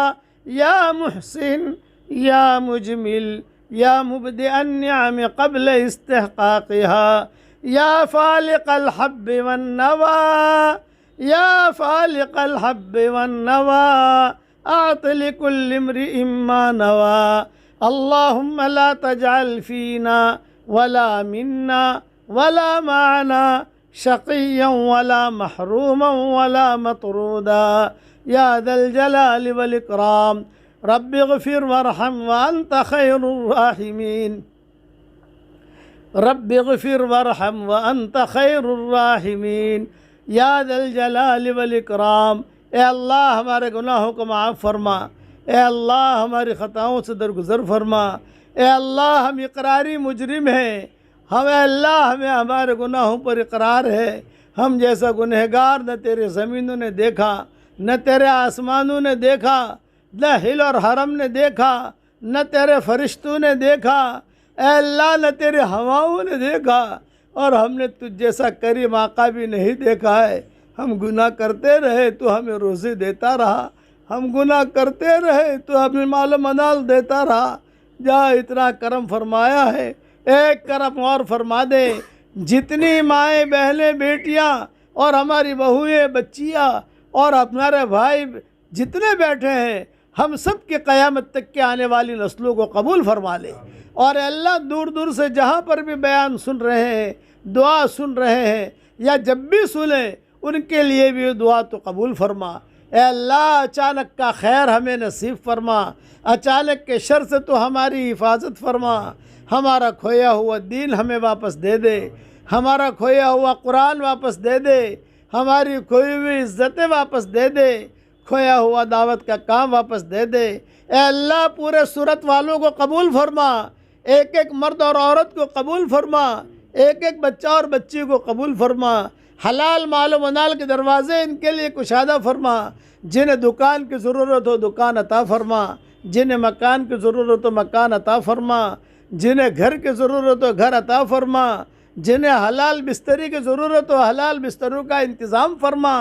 या मुहसिन, या मुजमिल, या मुबदिअन निअम क़ब्ल इस्तिहक़ाक़िहा, या फ़ालिक़ल हब्बि वन्नवा, या फ़ालिक़ल हब्बि वन्नवा, आत लिकुल्लि इम्रिइम मा नवा। अल्लाहुम्मा ला तजअल फ़ीना वला मिन्ना वला माना शक़िय्यन वला महरूमन वला मतरूदा, या ज़ल जलालि वल इकराम। रब्बिग़फ़िर वरहम व अंत ख़ैरुर राहिमीन। रब्बिग़फ़िर वरहम व अंत ख़ैरुर राहिमीन। या ज़ल जलालि वल इकराम। ए अल्लाह हमारे गुनाहों को माफ़ फरमा। ए अल्लाह हमारी ख़ताओं से दरगुज़र फरमा। ए अल्लाह हम इक़रारी मुजरिम हैं, हमें अल्लाह हमें हमारे गुनाहों पर इक़रार है। हम जैसा गुनहगार न तेरे ज़मीनों ने देखा, न तेरे आसमानों ने देखा, न हिल और हरम ने देखा, न तेरे फरिश्तों ने देखा, ए अल्लाह न तेरे हवाओं ने देखा, और हमने तुझ जैसा करीम आका भी नहीं देखा है। हम गुनाह करते रहे तो हमें रोज़ी देता रहा, हम गुनाह करते रहे तो हमें माल मनाल देता रहा। जा इतना करम फरमाया है, एक करम और फरमा दे। जितनी माएँ बहनें बेटियाँ और हमारी बहुएँ बच्चियाँ और हमारे भाई जितने बैठे हैं, हम सब के क़यामत तक के आने वाली नस्लों को कबूल फरमा ले। और अल्लाह दूर दूर से जहाँ पर भी बयान सुन रहे हैं, दुआ सुन रहे हैं, या जब भी सुने उनके लिए भी दुआ तो कबूल फरमा। ए अल्लाह अचानक का खैर हमें नसीब फरमा, अचानक के शर से तो हमारी हिफाजत फरमा। हमारा खोया हुआ दीन हमें वापस दे दे, हमारा खोया हुआ कुरान वापस दे दे, हमारी खोई हुई इज़्ज़तें वापस दे दे, खोया हुआ दावत का काम वापस दे दे। ए अल्लाह पूरे सूरत वालों को कबूल फरमा, एक एक मर्द और औरत को कबूल फरमा, एक एक बच्चा और बच्ची को कबूल फरमा। हलाल माल मनाल के दरवाज़े इनके लिए कुशादा फरमा। जिन्हें दुकान की ज़रूरत हो दुकान अता फरमा, जिन्हें मकान की ज़रूरत हो मकान अता फरमा, जिन्हें घर की ज़रूरत हो घर अता फरमा, जिन्हें हलाल बिस्तरी की ज़रूरत हो हलाल बिस्तरों का इंतज़ाम फरमा।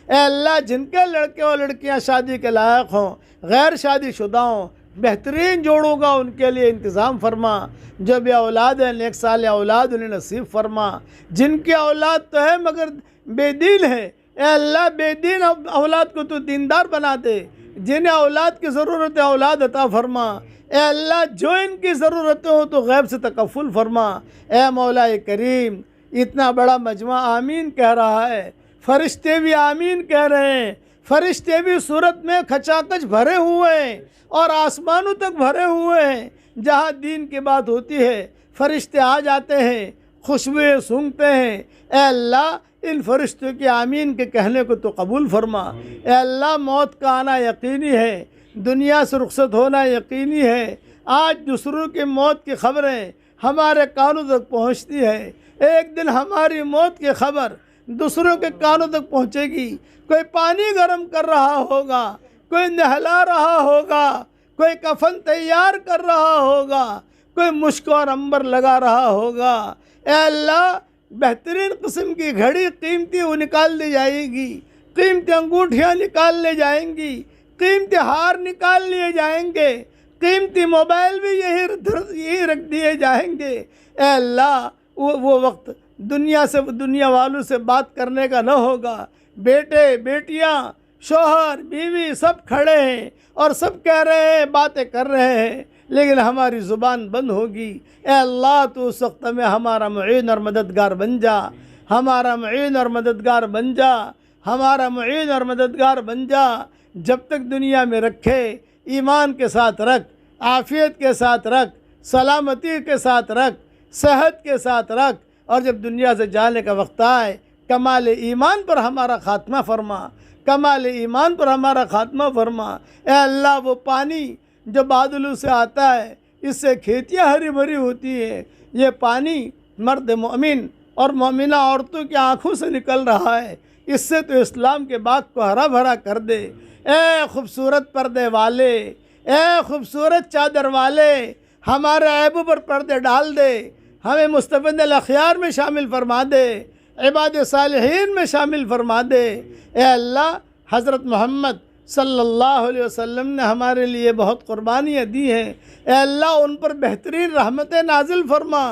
ए अल्लाह जिनके लड़के और लड़कियां शादी के लायक हों, गैर शादीशुदा हों, बेहतरीन जोड़ों का उनके लिए इंतज़ाम फरमा। जो भी औलाद हैं नेक साल औलाद उन्हें नसीब फरमा। जिनकी औलाद तो है मगर बेदीन है, ए अल्लाह बेदीन औलाद को तो दीनदार बना दे। जिन्हें औलाद की ज़रूरत है औलाद अता फरमा। ए अल्लाह जो इनकी ज़रूरतें हो तो गैब से तकफ़ुल फरमा। ए मौला करीम, इतना बड़ा मजमा आमीन कह रहा है, फ़रिश्ते भी आमीन कह रहे हैं, फ़रिश्ते भी सूरत में खचाखच भरे हुए हैं और आसमानों तक भरे हुए हैं। जहाँ दीन की बात होती है फ़रिश्ते आ जाते हैं, खुशबुएँ सूंघते हैं। ए अल्लाह इन फ़रिश्तों के आमीन के कहने को तो कबूल फरमा। ए अल्लाह मौत का आना यकीनी है, दुनिया से रुखसत होना यकीनी है। आज दूसरों की मौत की खबरें हमारे कानों तक पहुँचती है, एक दिन हमारी मौत की खबर दूसरों के कानों तक पहुँचेगी। कोई पानी गर्म कर रहा होगा, कोई नहला रहा होगा, कोई कफन तैयार कर रहा होगा, कोई मुश्क और अंबर लगा रहा होगा। ए अल्लाह बेहतरीन किस्म की घड़ी कीमती वो निकाल ली जाएगी, कीमती अंगूठियाँ निकाल ली जाएंगी, कीमती हार निकाल लिए जाएंगे, कीमती मोबाइल भी यही रख दिए जाएंगे। ए अल्लाह वो वक्त दुनिया वालों से बात करने का न होगा। बेटे बेटियाँ शोहर बीवी सब खड़े हैं और सब कह रहे हैं, बातें कर रहे हैं, लेकिन हमारी ज़ुबान बंद होगी। ए अल्लाह तो उस वक्त में हमारा मुईन और मददगार बन जा, हमारा मुईन और मददगार बन जा, हमारा मुईन और मददगार बन जा। जब तक दुनिया में रखे ईमान के साथ रख, आफ़ियत के साथ रख, सलामती के साथ रख, सेहत के साथ रख, और जब दुनिया से जाने का वक्त आए कमाल ईमान पर हमारा ख़ात्मा फरमा, कमाल ईमान पर हमारा ख़ात्मा फरमा। ए अल्लाह वो पानी जो बादलों से आता है, इससे खेतियाँ हरी भरी होती है, ये पानी मर्द मोमिन और मोमिना औरतों की आँखों से निकल रहा है, इससे तो इस्लाम के बाग को हरा भरा कर दे। ए खूबसूरत पर्दे वाले, ए खूबसूरत चादर वाले, हमारे ऐबों पर पर्दे डाल दे, हमें मुस्तफ़िल अख़यार में शामिल फरमा दे, इबाद सालिहीन में शामिल फरमा दे। ए अल्लाह हज़रत मोहम्मद सल्लल्लाहु अलैहि वसल्लम ने हमारे लिए बहुत कुर्बानियाँ दी हैं। ए अल्लाह उन पर बेहतरीन रहमतें नाजिल फरमा।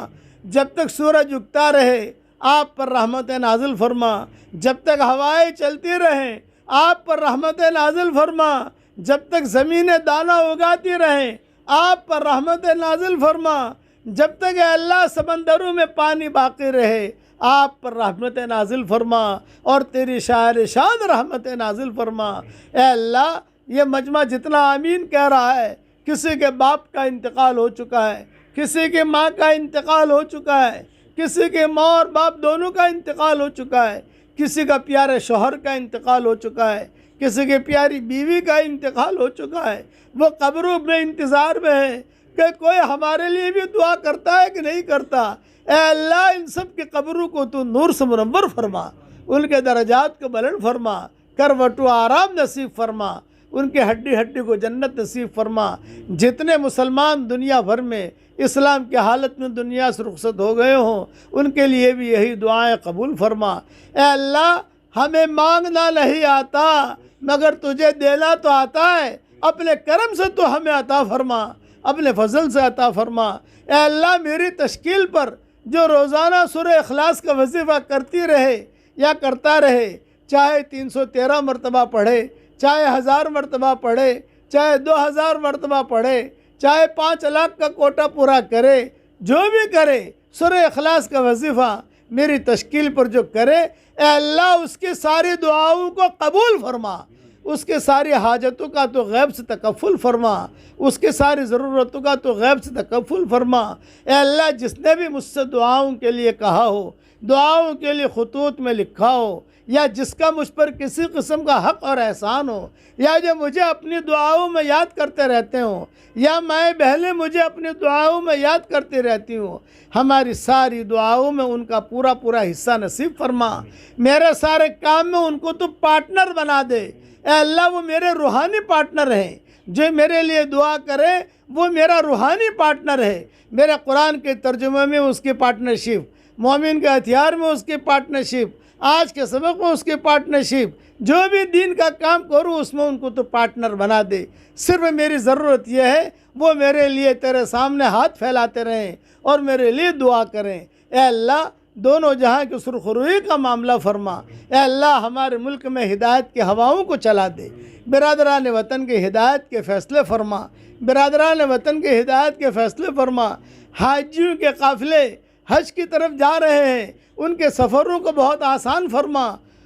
जब तक सूरज उगता रहे आप पर रहमतें नाजिल फरमा। जब तक हवाएं चलती रहें आप पर रहमतें नाजिल फरमा। जब तक ज़मीनें दाना उगाती रहें आप पर रहमतें नाजिल फरमा। जब तक अल्लाह समंदरों में पानी बाकी रहे आप पर रहमतें नाजिल फरमा और तेरी शायर शान रहमतें नाजिल फरमा। ए अल्लाह ये मजमा जितना आमीन कह रहा है, किसी के बाप का इंतकाल हो चुका है, किसी के माँ का इंतकाल हो चुका है, किसी के माँ और बाप दोनों का इंतकाल हो चुका है, किसी का प्यारे शोहर का इंतकाल हो चुका है, किसी के प्यारी बीवी का इंतकाल हो चुका है। वो कब्रों में इंतज़ार में है कि कोई हमारे लिए भी दुआ करता है कि नहीं करता। ए अल्लाह इन सब के कब्रों को तू नूर से मुनव्वर फरमा, उनके दर्जात को बुलंद फरमा, करवटो आराम नसीब फरमा, उनके हड्डी हड्डी को जन्नत नसीब फरमा। जितने मुसलमान दुनिया भर में इस्लाम की हालत में दुनिया से रुखसत हो गए हों उनके लिए भी यही दुआएं कबूल फरमा। ए अल्लाह हमें मांगना नहीं आता मगर तुझे देना तो आता है। अपने करम से तो हमें अता फरमा, अपने फजल से अता फरमा। ए अल्लाह मेरी तश्कील पर जो रोज़ाना सूरह इखलास का वजीफ़ा करती रहे या करता रहे, चाहे 313 मरतबा पढ़े, चाहे 1000 मरतबा पढ़े, चाहे 2000 मरतबा पढ़े, चाहे 5 लाख का कोटा पूरा करे, जो भी करे सूरह इखलास का वजीफ़ा मेरी तश्कील पर जो करे, ए अल्लाह उसकी सारी दुआओं को कबूल फरमा, उसके सारी हाजतों का तो गैब से तकफ़ुल फरमा, उसके सारी ज़रूरतों का तो गैब से तकफ़ुल फरमा। ए अल्लाह जिसने भी मुझसे दुआओं के लिए कहा हो, दुआओं के लिए खतूत में लिखा हो, या जिसका मुझ पर किसी किस्म का हक़ और एहसान हो, या जो मुझे अपनी दुआओं में याद करते रहते हों, या मैं बहनें मुझे अपनी दुआओं में याद करती रहती हूँ, हमारी सारी दुआओं में उनका पूरा पूरा हिस्सा नसीब फरमा। मेरे सारे काम में उनको तो पार्टनर बना दे। ए अल्लाह वो मेरे रूहानी पार्टनर हैं, जो मेरे लिए दुआ करे वो मेरा रूहानी पार्टनर है। मेरे कुरान के तर्जुमे में उसकी पार्टनरशिप, मोमिन के हथियार में उसकी पार्टनरशिप, आज के सबक में उसकी पार्टनरशिप, जो भी दीन का काम करूँ उसमें उनको तो पार्टनर बना दे। सिर्फ मेरी ज़रूरत यह है वो मेरे लिए तेरे सामने हाथ फैलाते रहें और मेरे लिए दुआ करें। ए अल्लाह दोनों जहाँ की सुरखरुई का मामला फरमा। ए अल्लाह हमारे मुल्क में हिदायत की हवाओं को चला दे, बिरादरान वतन के हिदायत के फ़ैसले फरमा, बिरादरान वतन के हिदायत के फ़ैसले फरमा। हाजियों के काफ़िले हज की तरफ जा रहे हैं, उनके सफ़रों को बहुत आसान फरमा।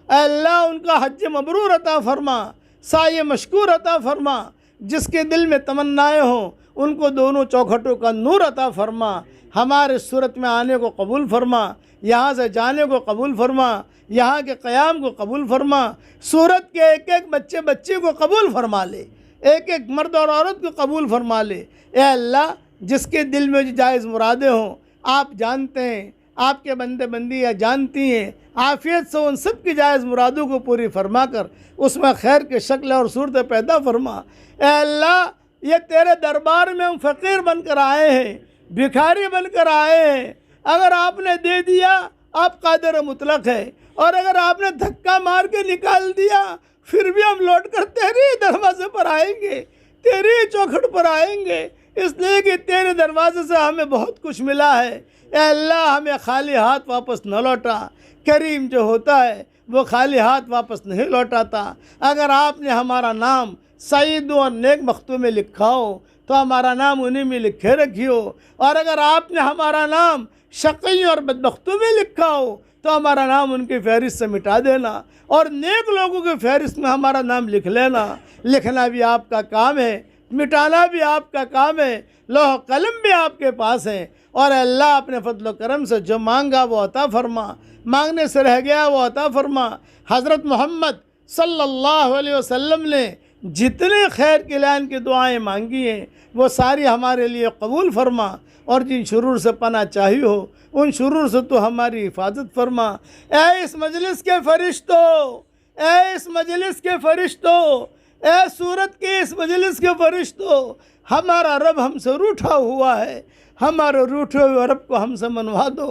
अल्लाह उनका हज मबरूर अता फरमा, साये मशकूर अता फरमा। जिसके दिल में तमन्नाएँ हों उनको दोनों चौखटों का नूर अता फरमा। हमारे सूरत में आने को कबूल फरमा, यहाँ से जाने को कबूल फरमा, यहाँ के क़याम को कबूल फरमा। सूरत के एक एक बच्चे बच्ची को कबूल फरमा ले, एक एक मर्द और औरत को कबूल फरमा ले। ए अल्लाह जिसके दिल में जो जायज़ मुरादें हों आप जानते हैं, आपके बंदे बंदियाँ जानती हैं। आफ़ियत से उन सब की जायज़ मुरादों को पूरी फरमा कर उसमें खैर के शक्ल और सूरत पैदा फरमा। ए अल्लाह ये तेरे दरबार में हम फ़कीर बनकर आए हैं, भिखारी बनकर आए हैं। अगर आपने दे दिया आप कादिर मुतलक है, और अगर आपने धक्का मार के निकाल दिया फिर भी हम लौट कर तेरे दरवाजे पर आएंगे, तेरी चौखट पर आएंगे, इसलिए कि तेरे दरवाजे से हमें बहुत कुछ मिला है। ए अल्लाह हमें खाली हाथ वापस न लौटा। करीम जो होता है वो खाली हाथ वापस नहीं लौटाता। अगर आपने हमारा नाम सईद और नेक मखतूम में लिखा हो तो हमारा नाम उन्हीं में लिखे रखियो, और अगर आपने हमारा नाम शक़ी और बदबख्तों में लिखा हो तो हमारा नाम उनकी फहरिस्त से मिटा देना, और नेक लोगों की फहरिस्त में हमारा नाम लिख लेना। लिखना भी आपका काम है, मिटाना भी आपका काम है, लौह कलम भी आपके पास है। और अल्लाह अपने फजल करम से जो मांगा वो अता फरमा, मांगने से रह गया वो अता फरमा। हज़रत मोहम्मद सल्लल्लाहु अलैहि वसल्लम ने जितने खैर के लाइन की दुआएं मांगी हैं वो सारी हमारे लिए कबूल फरमा, और जिन शुरूर से पना चाहिए हो उन शुरूर से तो हमारी हिफाजत फरमा। ए इस मजलिस के फरिश्तों, ए इस मजलिस के फरिश्तों, ए सूरत के इस मजलिस के फरिश्तों, हमारा रब हमसे रूठा हुआ है, हमारे रूठे हुए रब को हमसे मनवा दो।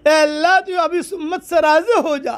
ए अल्लाह तू अब इस उम्मत से राज़ी हो जा,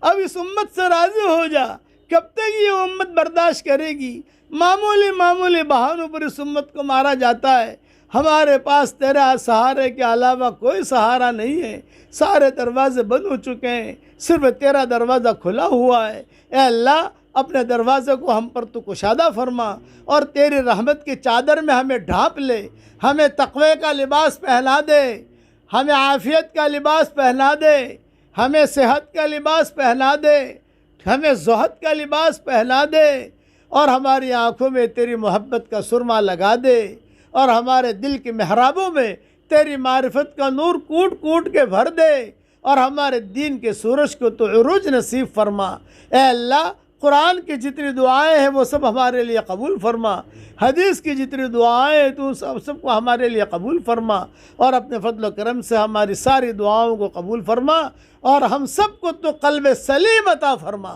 अब इस उम्मत से राज़ी हो जा कब तक ये उम्मत बर्दाश्त करेगी? मामूली मामूली बहानों पर इस उम्मत को मारा जाता है। हमारे पास तेरा सहारे के अलावा कोई सहारा नहीं है। सारे दरवाजे बंद हो चुके हैं, सिर्फ तेरा दरवाज़ा खुला हुआ है। ए अल्लाह, अपने दरवाज़े को हम पर तू कुशादा फरमा और तेरी रहमत की चादर में हमें ढाँप ले। हमें तक़वे का लिबास पहना दे, हमें आफ़ियत का लिबास पहना दे, हमें सेहत का लिबास पहना दे, हमें ज़ुहद का लिबास पहना दे और हमारी आँखों में तेरी मोहब्बत का सुरमा लगा दे और हमारे दिल के महराबों में तेरी मारिफत का नूर कूट कूट के भर दे और हमारे दीन के सूरज को तो उरूज नसीब फरमा। ए अल्लाह, कुरान की जितनी दुआएं हैं वो सब हमारे लिए कबूल फरमा। हदीस की जितनी दुआएं हैं तू सबको हमारे लिए कबूल फरमा और अपने फजल करम से हमारी सारी दुआओं को कबूल फरमा और हम सबको तो क़ल्ब सलीम अता फरमा।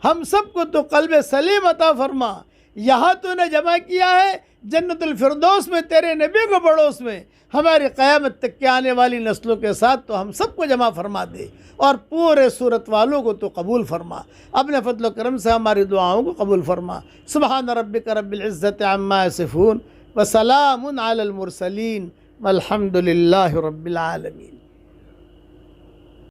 हम सबको तो क़ल्ब सलीम अता फरमा। यहाँ तूने जमा किया है जन्नतुल फिरदौस में तेरे नबी को पड़ोस में, हमारी क़यामत तक के आने वाली नस्लों के साथ तो हम सबको जमा फरमा दे और पूरे सूरत वालों को तो कबूल फरमा। अपने फजल करम से हमारी दुआओं को कबूल फरमा। सुबहान रब्बिक रब्बिल इज़्ज़ति अम्मा यसिफून व सलामुन अलल मुरसलीन वल्हम्दुलिल्लाहि रब्बिल आलमीन।